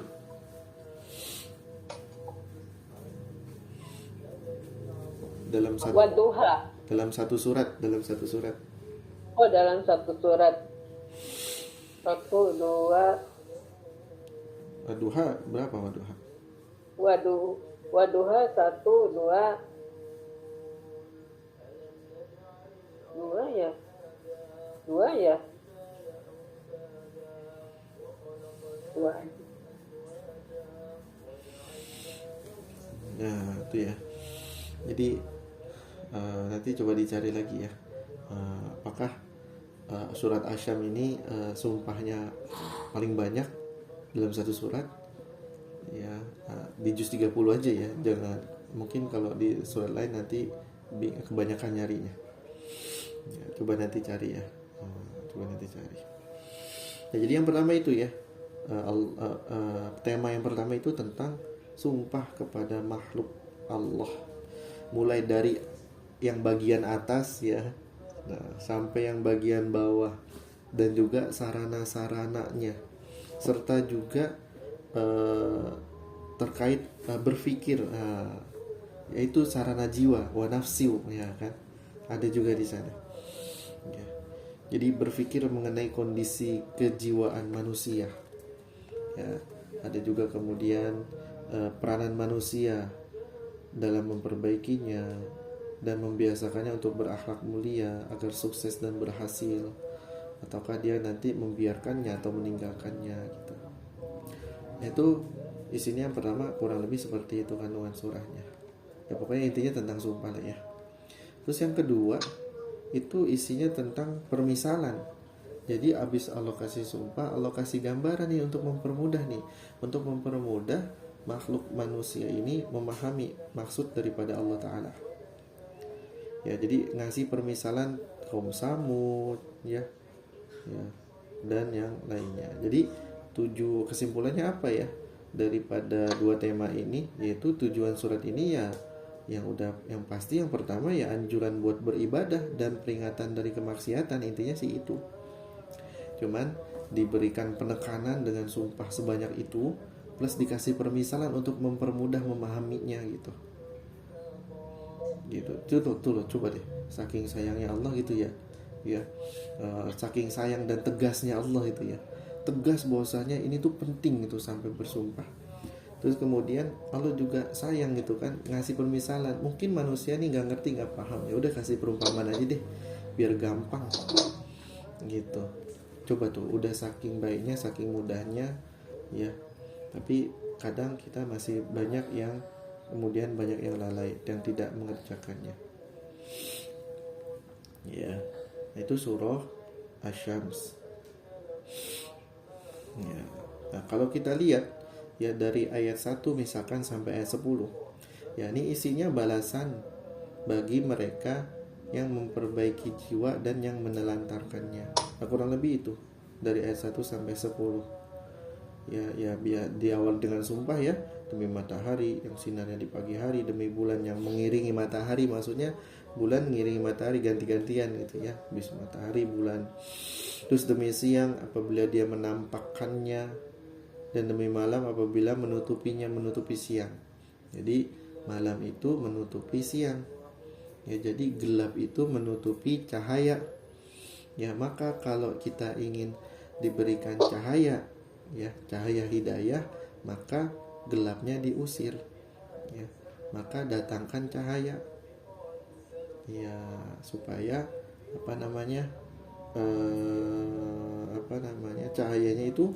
Speaker 2: Waduha.
Speaker 1: Dalam satu surat.
Speaker 2: Oh, dalam satu surat. 1, 2.
Speaker 1: Waduha berapa waduha?
Speaker 2: Waduha 1, 2. 2 ya. 2 ya. 2.
Speaker 1: Nah, itu ya. Jadi nanti coba dicari lagi ya. Apakah surat Asyam ini sumpahnya paling banyak dalam satu surat? Ya, di juz 30 aja ya. Jangan, mungkin kalau di surat lain nanti kebanyakan nyarinya. Ya, coba nanti cari ya. Nah, jadi yang pertama itu ya. Tema yang pertama itu tentang sumpah kepada makhluk Allah. Mulai dari yang bagian atas ya, sampai yang bagian bawah, dan juga sarana-sarananya, serta juga terkait berpikir, yaitu sarana jiwa wa nafsiu ya kan, ada juga di sana ya. Jadi berpikir mengenai kondisi kejiwaan manusia ya. Ada juga kemudian peranan manusia dalam memperbaikinya, dan membiasakannya untuk berakhlak mulia agar sukses dan berhasil, ataukah dia nanti membiarkannya atau meninggalkannya gitu. Itu isinya yang pertama kurang lebih seperti itu kandungan surahnya. Ya pokoknya intinya tentang sumpah lah ya. Terus yang kedua itu isinya tentang permisalan. Jadi abis Allah kasih sumpah, Allah kasih gambaran nih untuk mempermudah makhluk manusia ini memahami maksud daripada Allah Ta'ala. Ya, jadi ngasih permisalan kaum Samud ya, dan yang lainnya. Jadi kesimpulannya apa ya daripada dua tema ini, yaitu tujuan surat ini ya yang pasti yang pertama ya anjuran buat beribadah dan peringatan dari kemaksiatan, intinya sih itu. Cuman diberikan penekanan dengan sumpah sebanyak itu plus dikasih permisalan untuk mempermudah memahaminya gitu. Tuh coba deh, saking sayangnya Allah gitu ya. Saking sayang dan tegasnya Allah itu ya. Tegas bahwasanya ini tuh penting itu sampai bersumpah. Terus kemudian Allah juga sayang gitu kan, ngasih permisalan. Mungkin manusia nih nggak ngerti, nggak paham, ya udah kasih perumpamaan aja deh biar gampang gitu. Coba tuh, udah saking baiknya, saking mudahnya ya. Tapi kadang kita masih banyak yang lalai dan tidak mengerjakannya. Ya, itu surah Asy-Syams. Ya. Nah, kalau kita lihat ya dari ayat 1 misalkan sampai ayat 10. Ya, ini isinya balasan bagi mereka yang memperbaiki jiwa dan yang menelantarkannya. Nah, kurang lebih itu dari ayat 1 sampai 10. Ya biar diawal dengan sumpah ya, demi matahari yang sinarnya di pagi hari, demi bulan yang mengiringi matahari, maksudnya bulan mengiringi matahari ganti-gantian gitu ya, habis matahari bulan. Terus demi siang apabila dia menampakkannya, dan demi malam apabila menutupi siang. Jadi malam itu menutupi siang. Ya, jadi gelap itu menutupi cahaya. Ya, maka kalau kita ingin diberikan cahaya, ya, cahaya hidayah, maka gelapnya diusir. Ya, maka datangkan cahaya. Ya, supaya cahayanya itu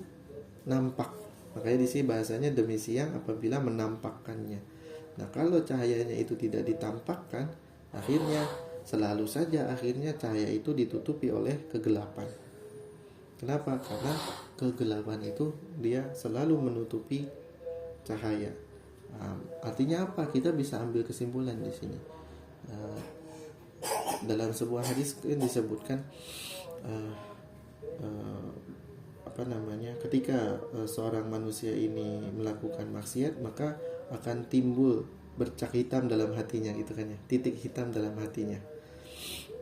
Speaker 1: nampak. Makanya di sini bahasanya demi siang apabila menampakkannya. Nah, kalau cahayanya itu tidak ditampakkan, selalu saja cahaya itu ditutupi oleh kegelapan. Kenapa? Karena kegelapan itu dia selalu menutupi cahaya. Artinya apa? Kita bisa ambil kesimpulan di sini. Dalam sebuah hadis disebutkan ketika seorang manusia ini melakukan maksiat, maka akan timbul bercak hitam dalam hatinya gitu kan ya, titik hitam dalam hatinya.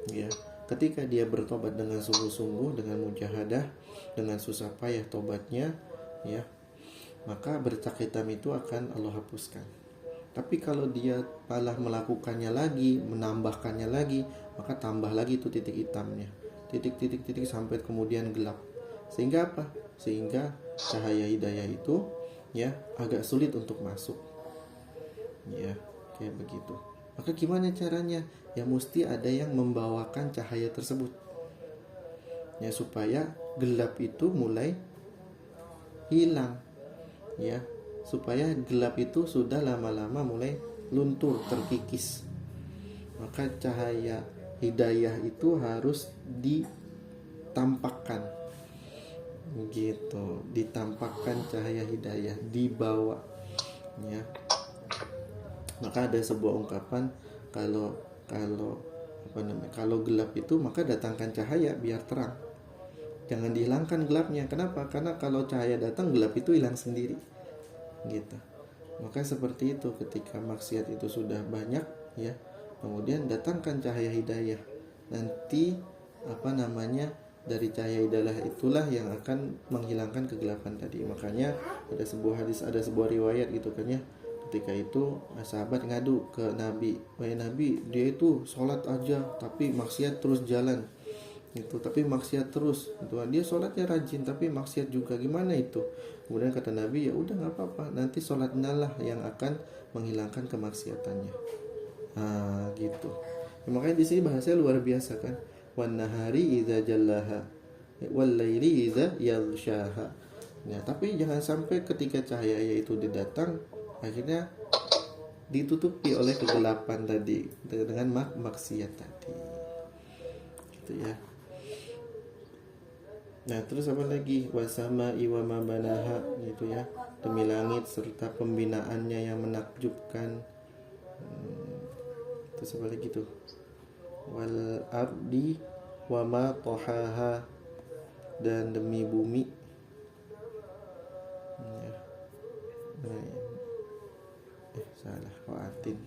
Speaker 1: Ya, ketika dia bertobat dengan sungguh-sungguh, dengan mujahadah, dengan susah payah tobatnya, ya, maka bercak hitam itu akan Allah hapuskan. Tapi kalau dia malah melakukannya lagi, menambahkannya lagi, maka tambah lagi itu titik hitamnya, titik sampai kemudian gelap. Sehingga apa? Sehingga cahaya hidayah itu ya agak sulit untuk masuk. Ya, kayak begitu. Maka gimana caranya? Ya mesti ada yang membawakan cahaya tersebut. Ya, supaya gelap itu mulai hilang. Ya, supaya gelap itu sudah lama-lama mulai luntur, terkikis. Maka cahaya hidayah itu harus ditampakkan. Gitu, ditampakkan cahaya hidayah, dibawa. Ya. Maka ada sebuah ungkapan, kalau gelap itu maka datangkan cahaya biar terang. Jangan dihilangkan gelapnya. Kenapa? Karena kalau cahaya datang, gelap itu hilang sendiri. Gitu. Maka seperti itu, ketika maksiat itu sudah banyak ya, kemudian datangkan cahaya hidayah. Nanti dari cahaya hidayah itulah yang akan menghilangkan kegelapan tadi. Makanya ada sebuah hadis, ada sebuah riwayat gitu kan ya. Ketika itu sahabat ngadu ke Nabi, "Wahai Nabi, dia itu sholat aja tapi maksiat terus jalan." Itu, tapi maksiat terus. Itu dia sholatnya rajin tapi maksiat juga. Gimana itu? Kemudian kata Nabi, "Ya udah enggak apa-apa. Nanti sholatnya lah yang akan menghilangkan kemaksiatannya." Gitu. Ya, makanya di sini bahasanya luar biasa kan. Wan nahari idza jallaha wal laili idza yaghshaha. Ya, tapi jangan sampai ketika cahaya itu didatang akhirnya ditutupi oleh kegelapan tadi dengan maksiat tadi. Gitu ya. Nah, terus apa lagi? Wasama iwa ma banaha gitu ya. Demi langit serta pembinaannya yang menakjubkan. Terus apa lagi tuh? Wal ardi wa ma tohaha, dan demi bumi. Ya. Salah, waatin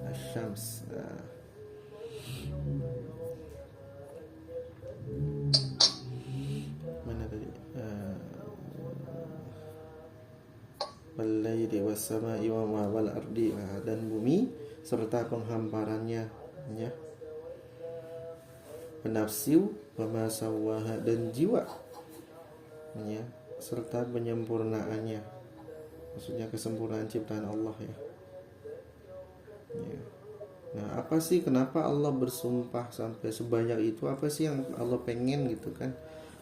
Speaker 1: asyams. Mana tadi? Wal-laili was-sama'i wa ma wal ardi, dan bumi serta penghamparannya, ya. Penafsiu wa ma sawwaha, dan jiwa, ya, serta penyempurnaannya. Maksudnya kesempurnaan ciptaan Allah, ya. Ya. Nah, apa sih kenapa Allah bersumpah sampai sebanyak itu? Apa sih yang Allah pengen gitu kan?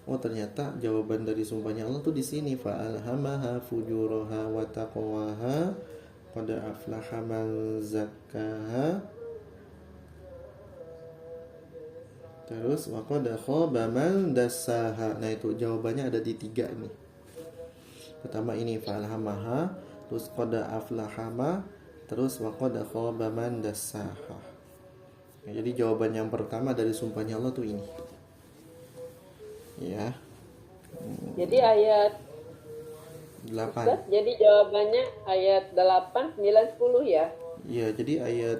Speaker 1: Oh, ternyata jawaban dari sumpahnya Allah tuh di sini, fa'alhamaha fujuraha wa taqwaha qad aflaha man zakkaha. Terus wa qad khaba man dassaha. Nah, itu jawabannya ada di 3 ini. Pertama ini fa'alhamaha, terus qad aflaha ma, terus wa qad khaba man dassaha. Ya, jadi jawaban yang pertama dari sumpahnya Allah tuh ini. Ya.
Speaker 2: Jadi ayat
Speaker 1: 8.
Speaker 2: Ustaz, jadi jawabannya ayat 8, 9, 10 ya.
Speaker 1: Ya, jadi ayat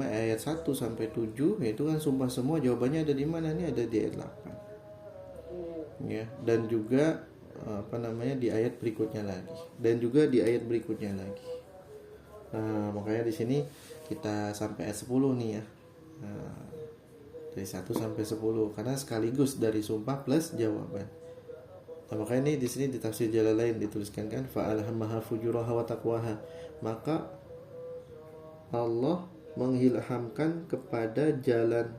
Speaker 1: ayat 1 sampai 7 itu kan sumpah semua, jawabannya ada di mana nih? Ada di ayat 8. Ya, dan juga di ayat berikutnya lagi. Dan juga di ayat berikutnya lagi. Nah, makanya di sini kita sampai ayat 10 nih ya. Nah, dari 1 sampai 10 karena sekaligus dari sumpah plus jawaban. Nah, makanya ini di sini di tafsir Jalalain dituliskan kan fa'alhamaha fujuraha wa taqwaha. Maka Allah mengilhamkan kepada jalan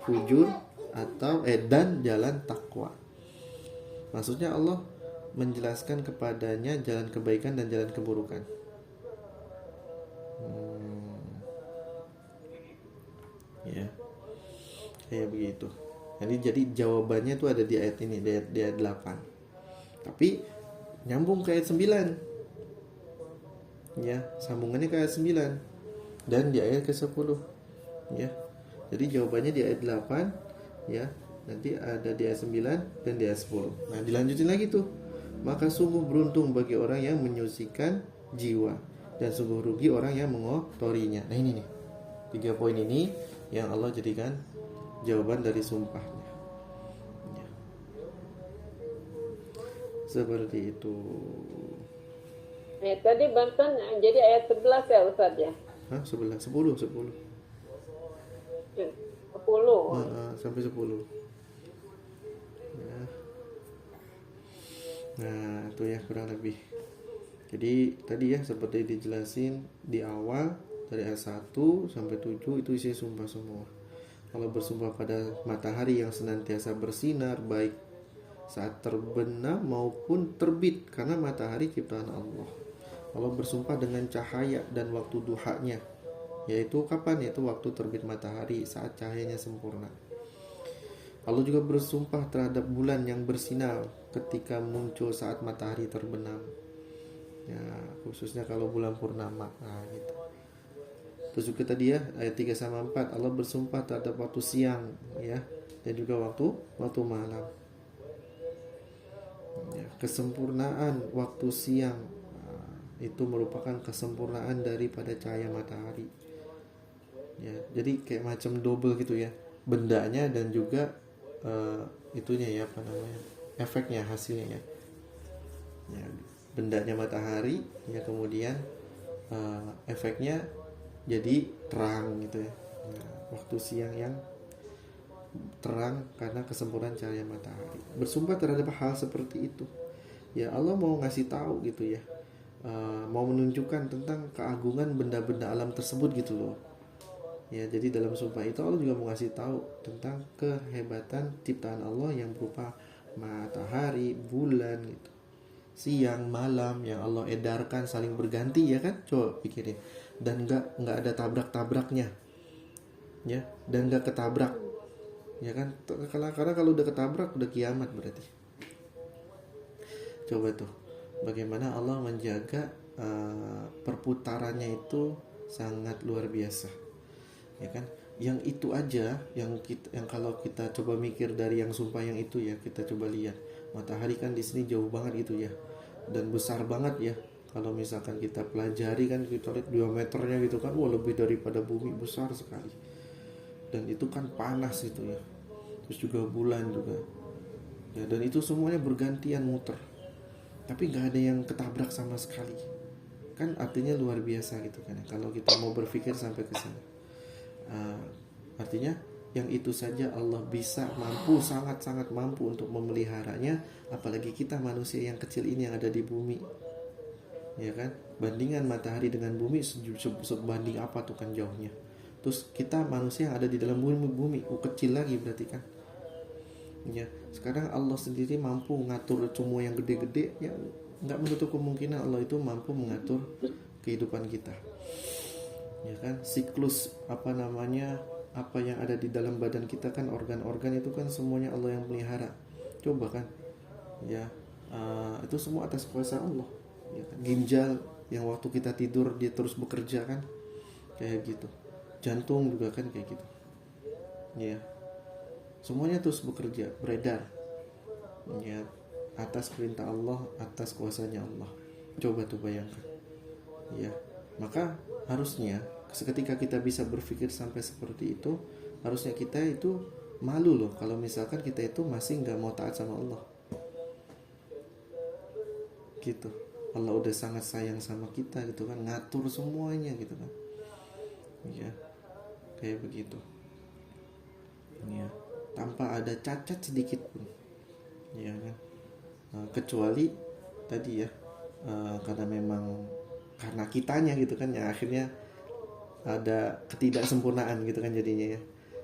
Speaker 1: fujur atau dan jalan takwa. Maksudnya Allah menjelaskan kepadanya jalan kebaikan dan jalan keburukan. Ya, kayak begitu. Jadi jawabannya tuh ada di ayat ini, di ayat 8. Tapi nyambung ke ayat 9. Ya, sambungannya ke ayat 9 dan di ayat ke-10. Ya. Jadi jawabannya di ayat 8, ya. Nanti ada di ayat 9 dan di ayat 10. Nah, dilanjutin lagi tuh. Maka sungguh beruntung bagi orang yang menyucikan jiwa dan sungguh rugi orang yang mengotorinya. Nah, ini nih. 3 poin ini yang Allah jadikan jawaban dari sumpahnya. Ya. Seperti itu.
Speaker 2: Tadi Banten jadi ayat 11 ya Ustaz ya?
Speaker 1: 10.
Speaker 2: 10.
Speaker 1: Sampai 10. Ya. Nah, itu ya kurang lebih. Jadi tadi ya seperti dijelasin di awal dari ayat 1 sampai 7 itu isi sumpah semua. Kalau bersumpah pada matahari yang senantiasa bersinar baik saat terbenam maupun terbit, karena matahari ciptaan Allah. Allah bersumpah dengan cahaya dan waktu duhanya, yaitu kapan? Yaitu waktu terbit matahari saat cahayanya sempurna. Allah juga bersumpah terhadap bulan yang bersinar ketika muncul saat matahari terbenam. Ya, khususnya kalau bulan purnama. Nah, gitu. Terus juga tadi ya ayat 3 sama 4 Allah bersumpah terhadap waktu siang, ya, dan juga waktu malam. Ya, kesempurnaan waktu siang itu merupakan kesempurnaan daripada cahaya matahari. Ya, jadi kayak macam double gitu ya, bendanya dan juga itunya ya efeknya, hasilnya ya. Ya, bendanya matahari ya, kemudian efeknya jadi terang gitu ya. Nah, waktu siang yang terang karena kesempurnaan cahaya matahari. Bersumpah terhadap hal seperti itu. Ya, Allah mau ngasih tahu gitu ya. mau menunjukkan tentang keagungan benda-benda alam tersebut gitu loh. Ya, jadi dalam sumpah itu Allah juga mau ngasih tahu tentang kehebatan ciptaan Allah yang berupa matahari, bulan gitu. Siang, malam yang Allah edarkan saling berganti ya kan? Coba pikirin. Dan nggak ada tabrak-tabraknya. Ya, dan nggak ketabrak. Ya kan? Karena kalau udah ketabrak udah kiamat berarti. Coba tuh. Bagaimana Allah menjaga perputarannya itu sangat luar biasa. Ya kan, yang itu aja yang kalau kita coba mikir dari yang sumpah yang itu ya, kita coba lihat matahari kan di sini jauh banget gitu ya, dan besar banget ya. Kalau misalkan kita pelajari kan, kita lihat diameternya gitu kan, wah lebih daripada bumi, besar sekali. Dan itu kan panas itu ya. Terus juga bulan juga ya, dan itu semuanya bergantian muter, tapi nggak ada yang ketabrak sama sekali. Kan artinya luar biasa gitu kan ya, kalau kita mau berpikir sampai ke sana. Artinya yang itu saja Allah bisa mampu, sangat-sangat mampu untuk memeliharanya, apalagi kita manusia yang kecil ini yang ada di bumi, ya kan? Bandingan matahari dengan bumi sebanding apa tuh kan jauhnya. Terus kita manusia yang ada di dalam bumi kecil lagi berarti kan. Ya, sekarang Allah sendiri mampu ngatur semua yang gede-gede, ya nggak menutup kemungkinan Allah itu mampu mengatur kehidupan kita. Ya kan, siklus apa yang ada di dalam badan kita kan, organ-organ itu kan semuanya Allah yang pelihara. Coba kan ya, itu semua atas kuasa Allah ya kan? Ginjal yang waktu kita tidur dia terus bekerja kan, kayak gitu. Jantung juga kan kayak gitu ya, semuanya terus bekerja, beredar ya, atas perintah Allah, atas kuasanya Allah. Coba tuh bayangkan ya. Maka harusnya ketika kita bisa berpikir sampai seperti itu, harusnya kita itu malu loh kalau misalkan kita itu masih nggak mau taat sama Allah gitu. Allah udah sangat sayang sama kita gitu kan, ngatur semuanya gitu kan ya, kayak begitu ya, tanpa ada cacat sedikit pun ya kan. Kecuali tadi ya, karena memang karena kitanya gitu kan ya, akhirnya ada ketidaksempurnaan gitu kan jadinya ya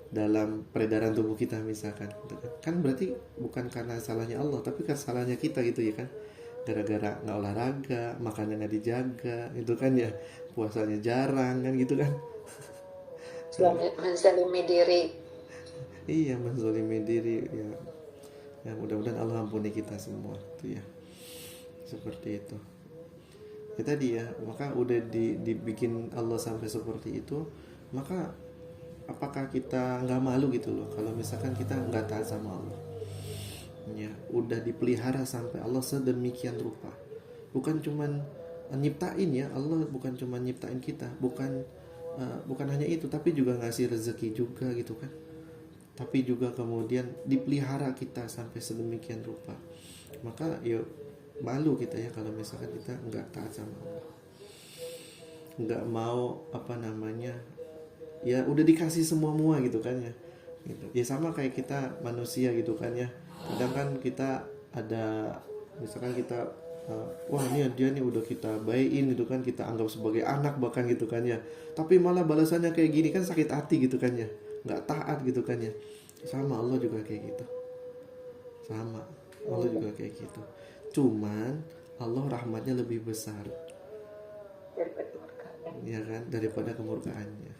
Speaker 1: dalam peredaran tubuh kita misalkan gitu kan berarti bukan karena salahnya Allah, tapi kan salahnya kita gitu ya kan, gara-gara nggak olahraga, makannya nggak dijaga itu kan ya, puasanya jarang kan gitu kan.
Speaker 3: Menzalimi diri.
Speaker 1: Iya, menzalimi diri ya. Ya mudah-mudahan Allah ampuni kita semua tuh ya, seperti itu. Ya tadi ya, maka udah dibikin Allah sampai seperti itu, maka apakah kita nggak malu gitu loh kalau misalkan kita nggak taat sama Allah ya. Udah dipelihara sampai Allah sedemikian rupa, bukan cuman nyiptain ya, Allah bukan cuman nyiptain kita, bukan hanya itu, tapi juga ngasih rezeki juga gitu kan, tapi juga kemudian dipelihara kita sampai sedemikian rupa. Maka yuk malu kita ya kalau misalkan kita nggak taat sama Allah, nggak mau ya udah dikasih semua gitu kan ya gitu. Ya sama kayak kita manusia gitu kan ya, kadang kan kita ada misalkan kita wah ini dia nih udah kita baikin gitu kan, kita anggap sebagai anak bahkan gitu kan ya, tapi malah balasannya kayak gini kan, sakit hati gitu kan ya, nggak taat gitu kan ya. Sama Allah juga kayak gitu, sama Allah juga kayak gitu. Cuman Allah rahmatnya lebih besar ya kan daripada kemurkaannya.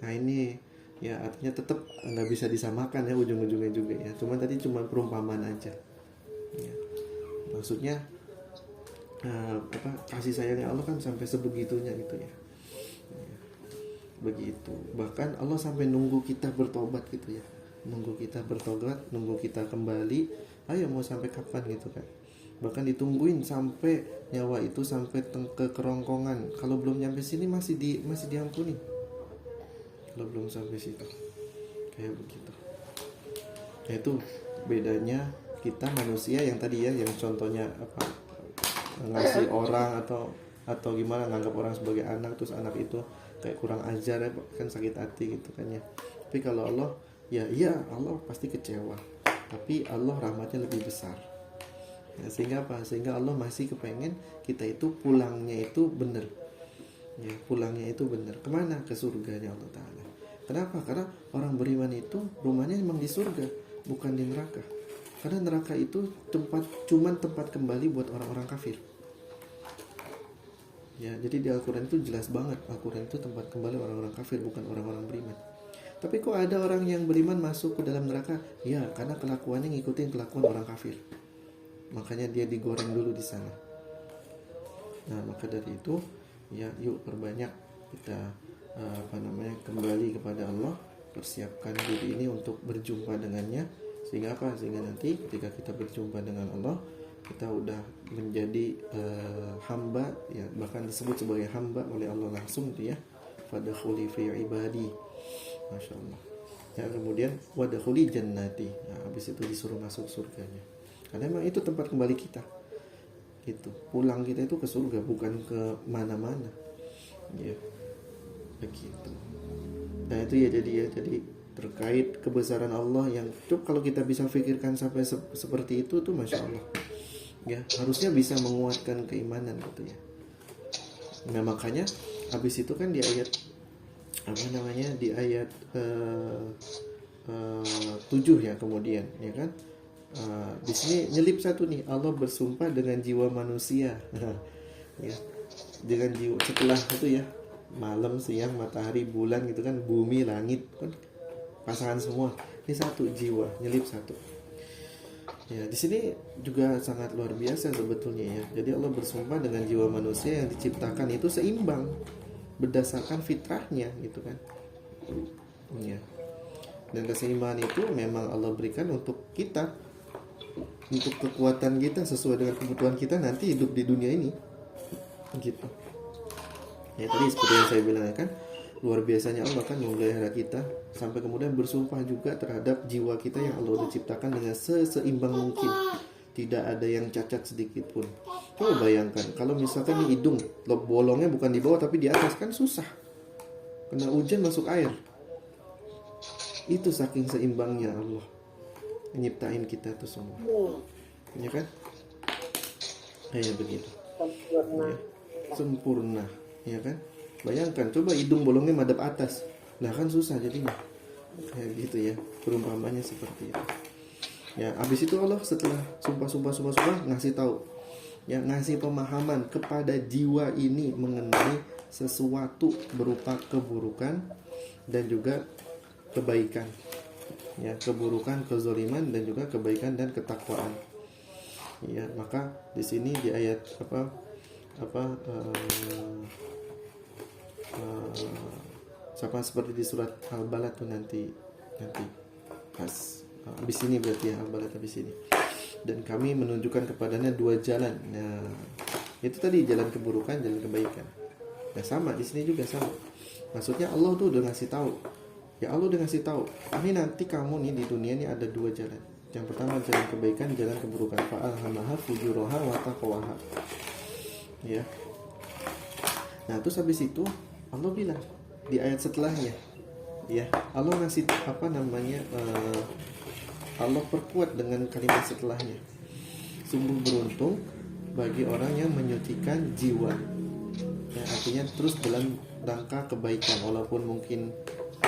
Speaker 1: Nah ini ya artinya tetap nggak bisa disamakan ya ujung-ujungnya juga ya. Cuman tadi cuma perumpamaan aja ya. Maksudnya kasih sayangnya Allah kan sampai sebegitunya gitu ya. Begitu. Bahkan Allah sampai nunggu kita bertobat gitu ya. Nunggu kita bertobat, nunggu kita kembali. Ayo mau sampai kapan gitu kan. Bahkan ditungguin sampai nyawa itu sampai ke kerongkongan. Kalau belum nyampe sini masih diampuni. Kalau belum sampai situ. Kayak begitu. Ya itu bedanya kita manusia yang tadi ya, yang contohnya ngasih orang atau gimana, nganggap orang sebagai anak, terus anak itu kayak kurang ajar ya, kan sakit hati gitu kan ya. Tapi kalau Allah ya iya, Allah pasti kecewa, tapi Allah rahmatnya lebih besar Ya, sehingga apa? Sehingga Allah masih kepengen kita itu pulangnya itu benar. Ya, pulangnya itu benar. Kemana? Ke surganya Allah Ta'ala. Kenapa? Karena orang beriman itu rumahnya memang di surga, bukan di neraka. Karena neraka itu cuman tempat kembali buat orang-orang kafir. Ya, jadi di Al-Quran itu jelas banget, Al-Quran itu tempat kembali orang-orang kafir, bukan orang-orang beriman. Tapi kok ada orang yang beriman masuk ke dalam neraka? Ya, karena kelakuannya ngikutin kelakuan orang kafir. Makanya dia digoreng dulu di sana. Nah, maka dari itu, ya yuk perbanyak kita kembali kepada Allah, persiapkan diri ini untuk berjumpa dengannya. Sehingga apa? Sehingga nanti ketika kita berjumpa dengan Allah, kita udah menjadi hamba, ya bahkan disebut sebagai hamba oleh Allah langsung dia. Fadkhuli fi ibadi. Masya Allah. Ya, kemudian wadkhuli jannati. Nah, habis itu disuruh masuk surganya. Karena memang itu tempat kembali kita. Gitu. Pulang kita itu ke surga, bukan ke mana-mana. Ya. Begitu. Nah, itu ya jadi terkait kebesaran Allah yang kalau kita bisa pikirkan sampai seperti itu tuh Masya Allah. Ya, harusnya bisa menguatkan keimanan gitu ya. Nah, makanya habis itu kan di ayat di ayat 7 ya, kemudian ya kan di sini nyelip satu nih, Allah bersumpah dengan jiwa manusia. Ya, dengan jiwa setelah itu ya, malam, siang, matahari, bulan gitu kan, bumi, langit kan pasangan semua. Ini satu jiwa, nyelip satu. Ya, di sini juga sangat luar biasa sebetulnya ya. Jadi Allah bersumpah dengan jiwa manusia yang diciptakan itu seimbang berdasarkan fitrahnya gitu kan. Ya. Dan keseimbangan itu memang Allah berikan untuk kita, untuk kekuatan kita sesuai dengan kebutuhan kita nanti hidup di dunia ini. Gitu. Ya, tadi seperti yang saya bilang kan, luar biasanya Allah kan memelihara kita sampai kemudian bersumpah juga terhadap jiwa kita yang Allah udah ciptakan dengan seimbang mungkin, tidak ada yang cacat sedikit pun. Coba bayangkan kalau misalkan di hidung bolongnya bukan di bawah tapi di atas, kan susah, kena hujan masuk air. Itu saking seimbangnya Allah nyiptain kita tuh semua, ya kan? Kayak begitu, sempurna, ya kan? Bayangkan, coba hidung bolongnya madep atas, nah kan susah jadinya. Kayak gitu ya, perumpamannya seperti itu. Ya, habis itu Allah setelah sumpah ngasih tahu, ya ngasih pemahaman kepada jiwa ini mengenai sesuatu berupa keburukan dan juga kebaikan. Ya, keburukan, kezaliman dan juga kebaikan dan ketakwaan. Ya, maka di sini di ayat sama seperti di surat Al-Balad tuh nanti pas habis ini berarti ya, Al-Balad habis ini. Dan kami menunjukkan kepadanya dua jalan. Nah, itu tadi jalan keburukan, jalan kebaikan. Nah, sama di sini juga sama. Maksudnya Allah tuh udah ngasih tahu. Ya, Allah udah ngasih tahu. Ini nanti kamu nih di dunia ini ada dua jalan. Yang pertama jalan kebaikan, jalan keburukan. Fa'alhamaha fujuraha wa taqwaha. Ya. Nah, terus habis itu Allah bilang di ayat setelahnya, ya Allah ngasih Allah perkuat dengan kalimat setelahnya. Sungguh beruntung bagi orang yang menyucikan jiwa. Ya, artinya terus dalam rangka kebaikan, walaupun mungkin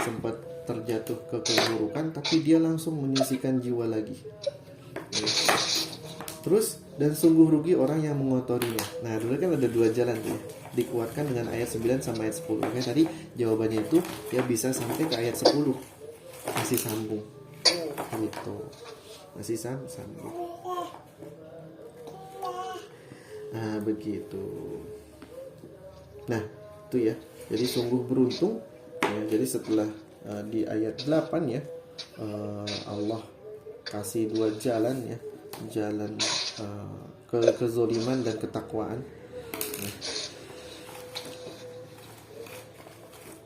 Speaker 1: sempat terjatuh ke keburukan, tapi dia langsung menyucikan jiwa lagi. Ya. Terus, dan sungguh rugi orang yang mengotorinya. Nah, dulu kan ada dua jalan tuh ya. Dikuatkan dengan ayat 9 sama ayat 10. Oke, tadi jawabannya itu ya bisa sampai ke ayat 10. Masih sambung. Gitu. Masih sambung. Nah, begitu. Nah, itu ya. Jadi sungguh beruntung ya. Jadi setelah di ayat 8 ya, Allah kasih dua jalan ya. Jalan kezoliman dan ketakwaan. Nah.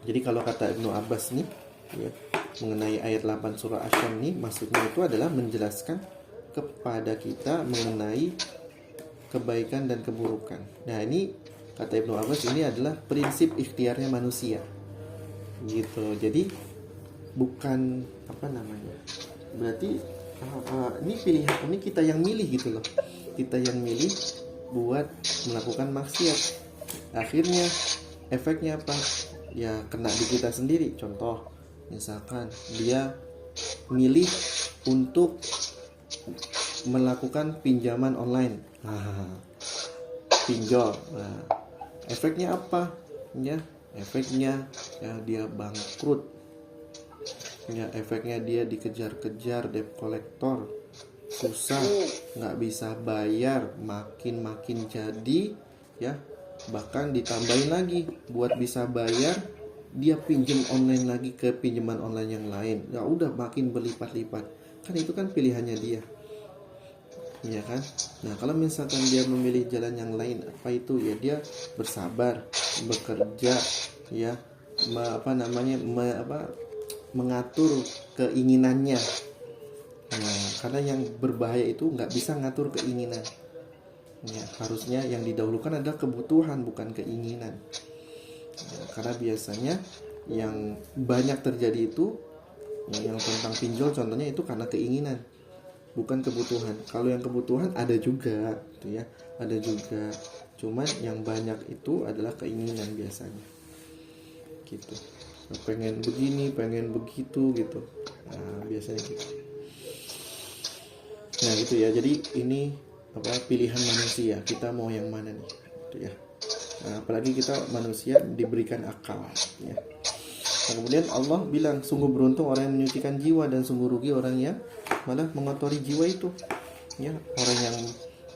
Speaker 1: Jadi kalau kata Ibnu Abbas nih ya, mengenai ayat 8 surah Asy-Syams nih, maksudnya itu adalah menjelaskan kepada kita mengenai kebaikan dan keburukan. Nah, ini kata Ibnu Abbas ini adalah prinsip ikhtiarnya manusia. Gitu. Jadi bukan berarti ini pilihan, ini kita yang milih gitu loh. kita yang milih buat melakukan maksiat. Akhirnya efeknya apa? Ya kena di kita sendiri. Contoh, misalkan dia milih untuk melakukan pinjaman online, pinjol. Nah, efeknya apa? Ya, efeknya ya dia bangkrut. Ya, efeknya dia dikejar-kejar debt collector, susah, nggak bisa bayar, makin jadi, ya. Bahkan ditambahin lagi, buat bisa bayar, dia pinjam online lagi ke pinjaman online yang lain. Ya udah makin berlipat-lipat. Kan itu kan pilihannya dia. Ya kan? Nah, kalau misalkan dia memilih jalan yang lain, apa itu? Ya dia bersabar, bekerja, ya, mengatur keinginannya. Nah, karena yang berbahaya itu nggak bisa ngatur keinginan. Ya, harusnya yang didahulukan adalah kebutuhan, bukan keinginan. Ya, karena biasanya yang banyak terjadi itu, yang tentang pinjol contohnya itu karena keinginan, bukan kebutuhan. Kalau yang kebutuhan ada juga, gitu ya, ada juga. Cuman yang banyak itu adalah keinginan biasanya, gitu. Pengen begini, pengen begitu, gitu. Nah, biasanya gitu. Nah, gitu ya. Jadi ini pilihan manusia. Kita mau yang mana nih, gitu ya. Nah, apalagi kita manusia diberikan akal, ya. Nah, kemudian Allah bilang, sungguh beruntung orang yang menyucikan jiwa dan sungguh rugi orang yang malah mengotori jiwa itu. Ya, orang yang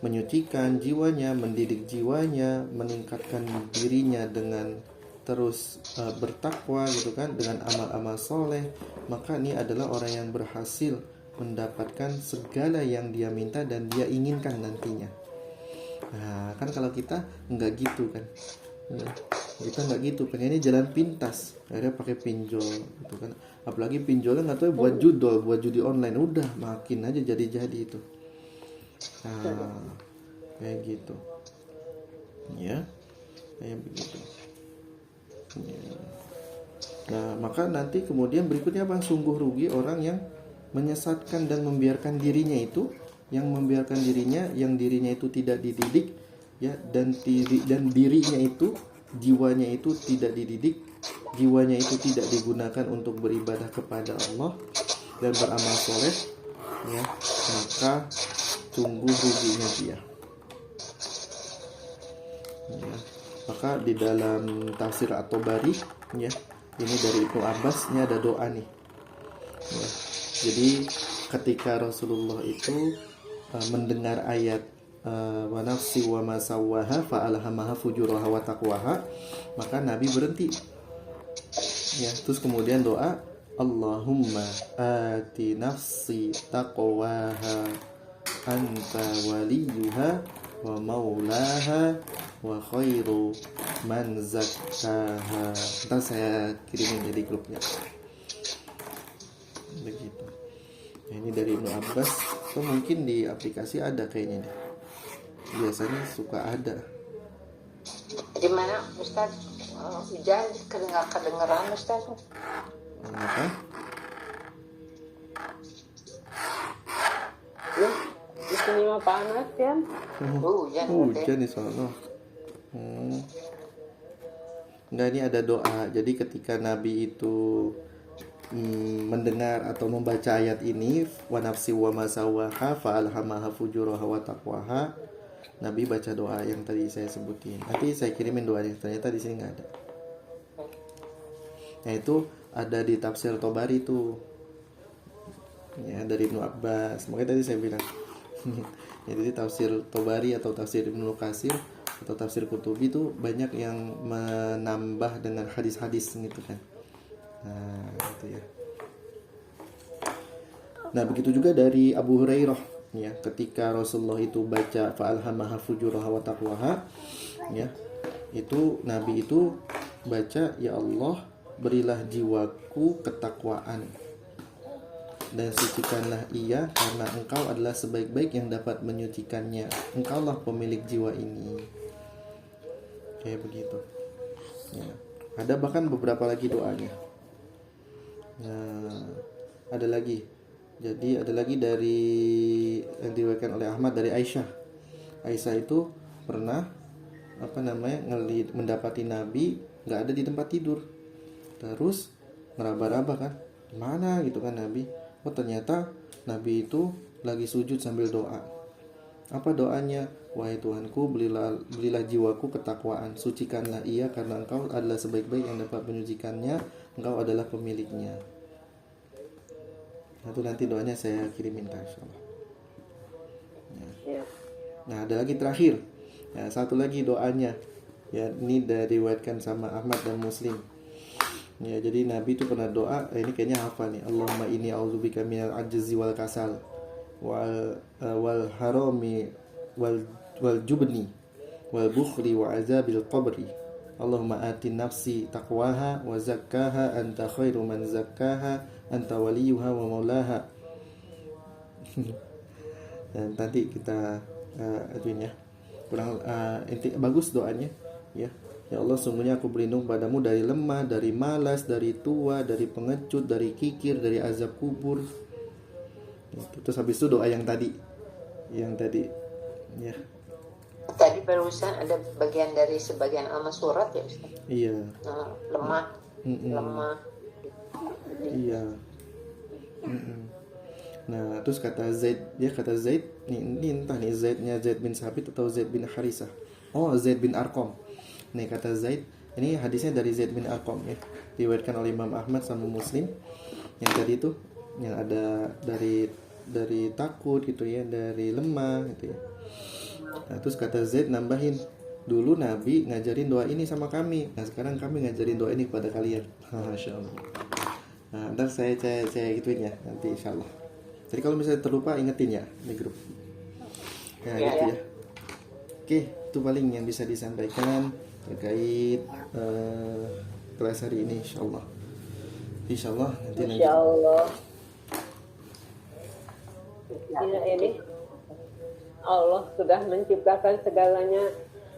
Speaker 1: menyucikan jiwanya, mendidik jiwanya, meningkatkan dirinya dengan terus bertakwa gitu kan, dengan amal-amal soleh, maka ini adalah orang yang berhasil mendapatkan segala yang dia minta dan dia inginkan nantinya. Nah, kan kalau kita nggak gitu kan, ya, kita nggak gitu, pengennya jalan pintas, akhirnya pakai pinjol gitu kan. Apalagi pinjolnya nggak tahu buat judi online, udah makin aja jadi itu. Nah, kayak gitu, ya, kayak begitu. Ya. Nah, maka nanti kemudian berikutnya apa? Sungguh rugi orang yang menyesatkan dan membiarkan dirinya itu, yang dirinya itu tidak dididik, ya, dan dirinya itu, jiwanya itu tidak dididik, jiwanya itu tidak digunakan untuk beribadah kepada Allah dan beramal soleh, ya, maka sungguh ruginya dia. Ya. Maka di dalam tafsir At-Tabari, ya, ini dari Ibnu Abbas, ini ada doa nih, ya. Jadi ketika Rasulullah itu mendengar ayat wa nafsi wa ma sawwaha fa alhamaha fujuraha wa taqwaha, maka Nabi berhenti, ya, terus kemudian doa, Allahumma ati nafsi taqwaha anta waliyuha wa maulaha wa khairu man zakkaha. Ntar saya kirimin jadi grupnya, begitu. Nah, ini dari Ibnu Abbas, atau mungkin di aplikasi ada kayaknya nih. Biasanya suka ada.
Speaker 3: Di mana Ustaz? Hujan kedengeran Ustaz.
Speaker 1: Apa?
Speaker 2: Di sini mah panas kan?
Speaker 1: Hujan di sana. Enggak, ini ada doa. Jadi ketika Nabi itu mendengar atau membaca ayat ini, wa nafsi wa ma sawaha fa alhamaha fujuraha wa taqwaha, Nabi baca doa yang tadi saya sebutin. Nanti saya kirimin doanya, ternyata di sini nggak ada. Nah, itu ada di tafsir Tabari itu, ya, dari Ibnu Abbas. Makanya tadi saya bilang jadi tafsir Tabari atau tafsir Ibnu Katsir atau tafsir Qurtubi itu banyak yang menambah dengan hadis-hadis gitu kan. Nah, itu ya. Nah, begitu juga dari Abu Hurairah, ya, ketika Rasulullah itu baca fa'alhamaha fujuraha wa taqwaha, ya, itu Nabi itu baca, ya Allah, berilah jiwaku ketakwaan dan sucikanlah ia, karena engkau adalah sebaik-baik yang dapat menyucikannya, engkaulah pemilik jiwa ini. Kayak begitu, ya. Ada bahkan beberapa lagi doanya. Nah, ada lagi. Jadi ada lagi dari yang diriwayatkan oleh Ahmad dari Aisyah. Aisyah itu pernah mendapati Nabi nggak ada di tempat tidur. Terus ngeraba-raba kan, mana gitu kan Nabi. Oh ternyata Nabi itu lagi sujud sambil doa. Apa doanya? Wahai Tuhanku, belilah jiwaku ketakwaan, sucikanlah ia karena Engkau adalah sebaik-baik yang dapat menyucikannya, Engkau adalah pemiliknya. Nah, itu nanti doanya saya kirimin insyaallah.
Speaker 2: Ya.
Speaker 1: Nah, ada lagi terakhir. Ya, satu lagi doanya. Ya, ini diriwayatkan sama Ahmad dan Muslim. Ya, jadi Nabi itu pernah doa, ini kayaknya hafal nih. Allahumma inni a'udzubika minal ajzi wal kasal wal harami wal jubni wal bukhli wa azabil qabri. Allahumma ati nafsi taqwaha wa zakkaha anta khairu man zakkaha anta waliyuha wa maulaha. Dan nanti kita aduin ya. Kurang bagus doanya ya. Ya Allah, sungguhnya aku berlindung padamu dari lemah, dari malas, dari tua, dari pengecut, dari kikir, dari azab kubur. Terus habis itu doa yang tadi ya.
Speaker 3: Tadi barusan ada bagian dari sebagian amal surat ya Ustaz.
Speaker 1: Iya.
Speaker 3: Lemah.
Speaker 1: Iya. Nah, terus kata Zaid, ini entah nih Zaidnya Zaid bin Sabit atau Zaid bin Harisah. Oh, Zaid bin Arqam. Nih kata Zaid, ini hadisnya dari Zaid bin Arqam ya. Diriwayatkan oleh Imam Ahmad sama Muslim. Yang tadi itu yang ada dari takut gitu ya, dari lemah gitu ya. Nah, terus kata Zaid nambahin, dulu Nabi ngajarin doa ini sama kami. Nah, sekarang kami ngajarin doa ini kepada kalian. Masya Allah. Nah, ntar saya gituin ya nanti insyaallah. Jadi kalau misalnya terlupa ingetin ya di grup. Nah, gitu ya. Oke, itu paling yang bisa disampaikan terkait kelas hari ini insyaallah. Insyaallah nanti
Speaker 2: Insyaallah. Ya, ini Allah sudah menciptakan segalanya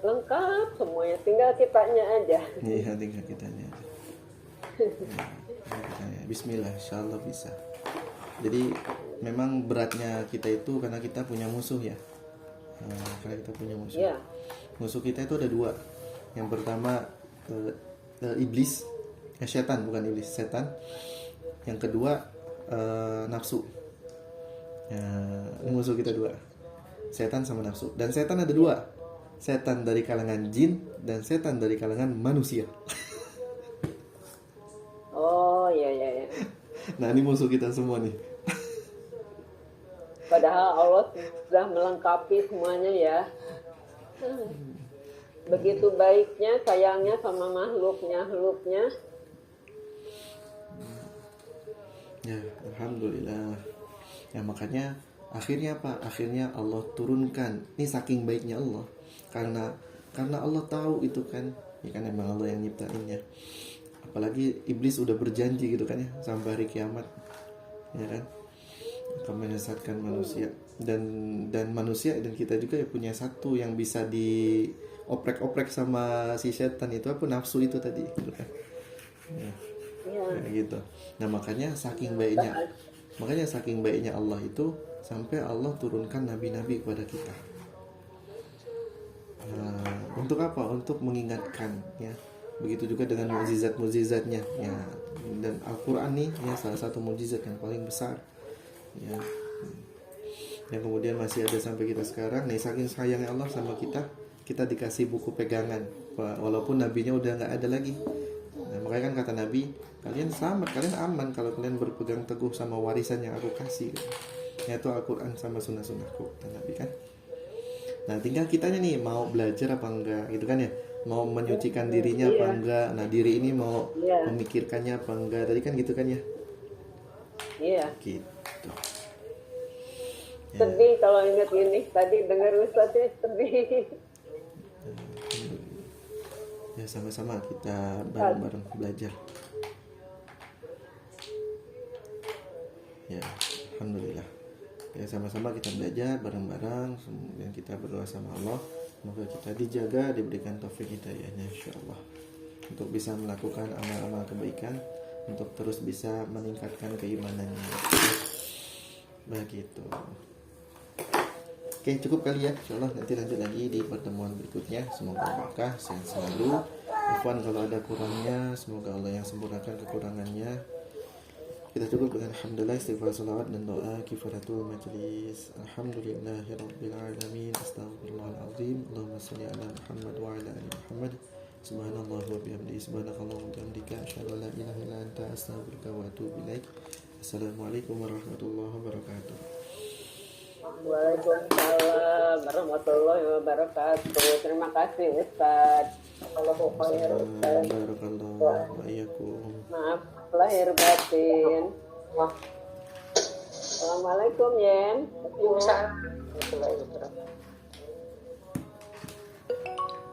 Speaker 2: lengkap semuanya, tinggal kitanya aja.
Speaker 1: Iya, tinggal kitanya aja. Bismillah, insyaallah bisa. Jadi memang beratnya kita itu karena kita punya musuh ya. Karena kita punya musuh.
Speaker 2: Ya.
Speaker 1: Musuh kita itu ada dua. Yang pertama iblis, setan, bukan iblis, setan. Yang kedua nafsu. Ini musuh kita dua, setan sama nafsu. Dan setan ada dua, setan dari kalangan jin dan setan dari kalangan manusia.
Speaker 2: Oh ya.
Speaker 1: Nah, ini musuh kita semua nih.
Speaker 2: Padahal Allah sudah melengkapi semuanya ya. Begitu baiknya, sayangnya sama makhluknya.
Speaker 1: Ya, alhamdulillah. Ya, makanya akhirnya apa? Akhirnya Allah turunkan. Ini saking baiknya Allah. Karena Allah tahu itu kan. Ya kan emang Allah yang nyiptainnya. Apalagi iblis udah berjanji gitu kan ya, sampai hari kiamat. Ya kan? Akan menyesatkan manusia. Dan manusia dan kita juga ya punya satu yang bisa dioprek-oprek sama si setan itu, apa, nafsu itu tadi gitu kan. Ya, gitu. Nah, makanya saking baiknya Allah itu sampai Allah turunkan nabi-nabi kepada kita. Untuk apa? Untuk mengingatkan ya. Begitu juga dengan mukjizat-mukjizatnya ya. Dan Al-Qur'an nih ya salah satu mukjizat yang paling besar. Ya. Yang kemudian masih ada sampai kita sekarang. Nih, saking sayangnya Allah sama kita dikasih buku pegangan walaupun nabinya udah nggak ada lagi. Nah, makanya kan kata Nabi, kalian selamat, kalian aman kalau kalian berpegang teguh sama warisan yang aku kasih, yaitu Al-Quran sama sunnah-sunnahku, kata Nabi kan. Nah, tinggal kitanya nih mau belajar apa enggak gitu kan ya, mau menyucikan dirinya apa enggak. Nah, diri ini mau memikirkannya apa enggak, tadi kan gitu kan ya.
Speaker 2: Iya.
Speaker 1: Gitu.
Speaker 2: Sedih kalau ingat ini. Tadi dengar Ustaznya sedih.
Speaker 1: Ya, sama-sama kita bareng-bareng belajar. Ya, alhamdulillah. Ya, sama-sama kita belajar bareng-bareng dan kita berdoa sama Allah, semoga kita dijaga, diberikan taufik hidayahnya insyaallah untuk bisa melakukan amal-amal kebaikan, untuk terus bisa meningkatkan keimanannya. Begitu. Oke, cukup kali ya. Insyaallah nanti lanjut lagi di pertemuan berikutnya. Semoga berkah, sehat selalu. Afwan kalau ada kurangnya, semoga Allah yang sempurnakan kekurangannya. Kita cukup dengan alhamdulillah, istighfar, salawat dan doa kifaratul majlis. Alhamdulillahirabbil alamin. Astaghfirullahalazim. Allahumma shalli ala Muhammad wa ala ali Muhammad. Subhanallah wa bihamdihi, subhanakallah wa bihamdika, asyhadu an la ilaha illa anta, astaghfiruka wa atubu ilaik. Assalamualaikum warahmatullahi wabarakatuh.
Speaker 2: Waalaikumsalam warahmatullahi wabarakatuh. Terima kasih Ustaz. Allahu khair Ustaz.
Speaker 1: Barakallahu wa iyyakum.
Speaker 2: Maaf lahir batin. Assalamualaikum Yen.
Speaker 3: Waalaikumsalam warahmatullahi wabarakatuh.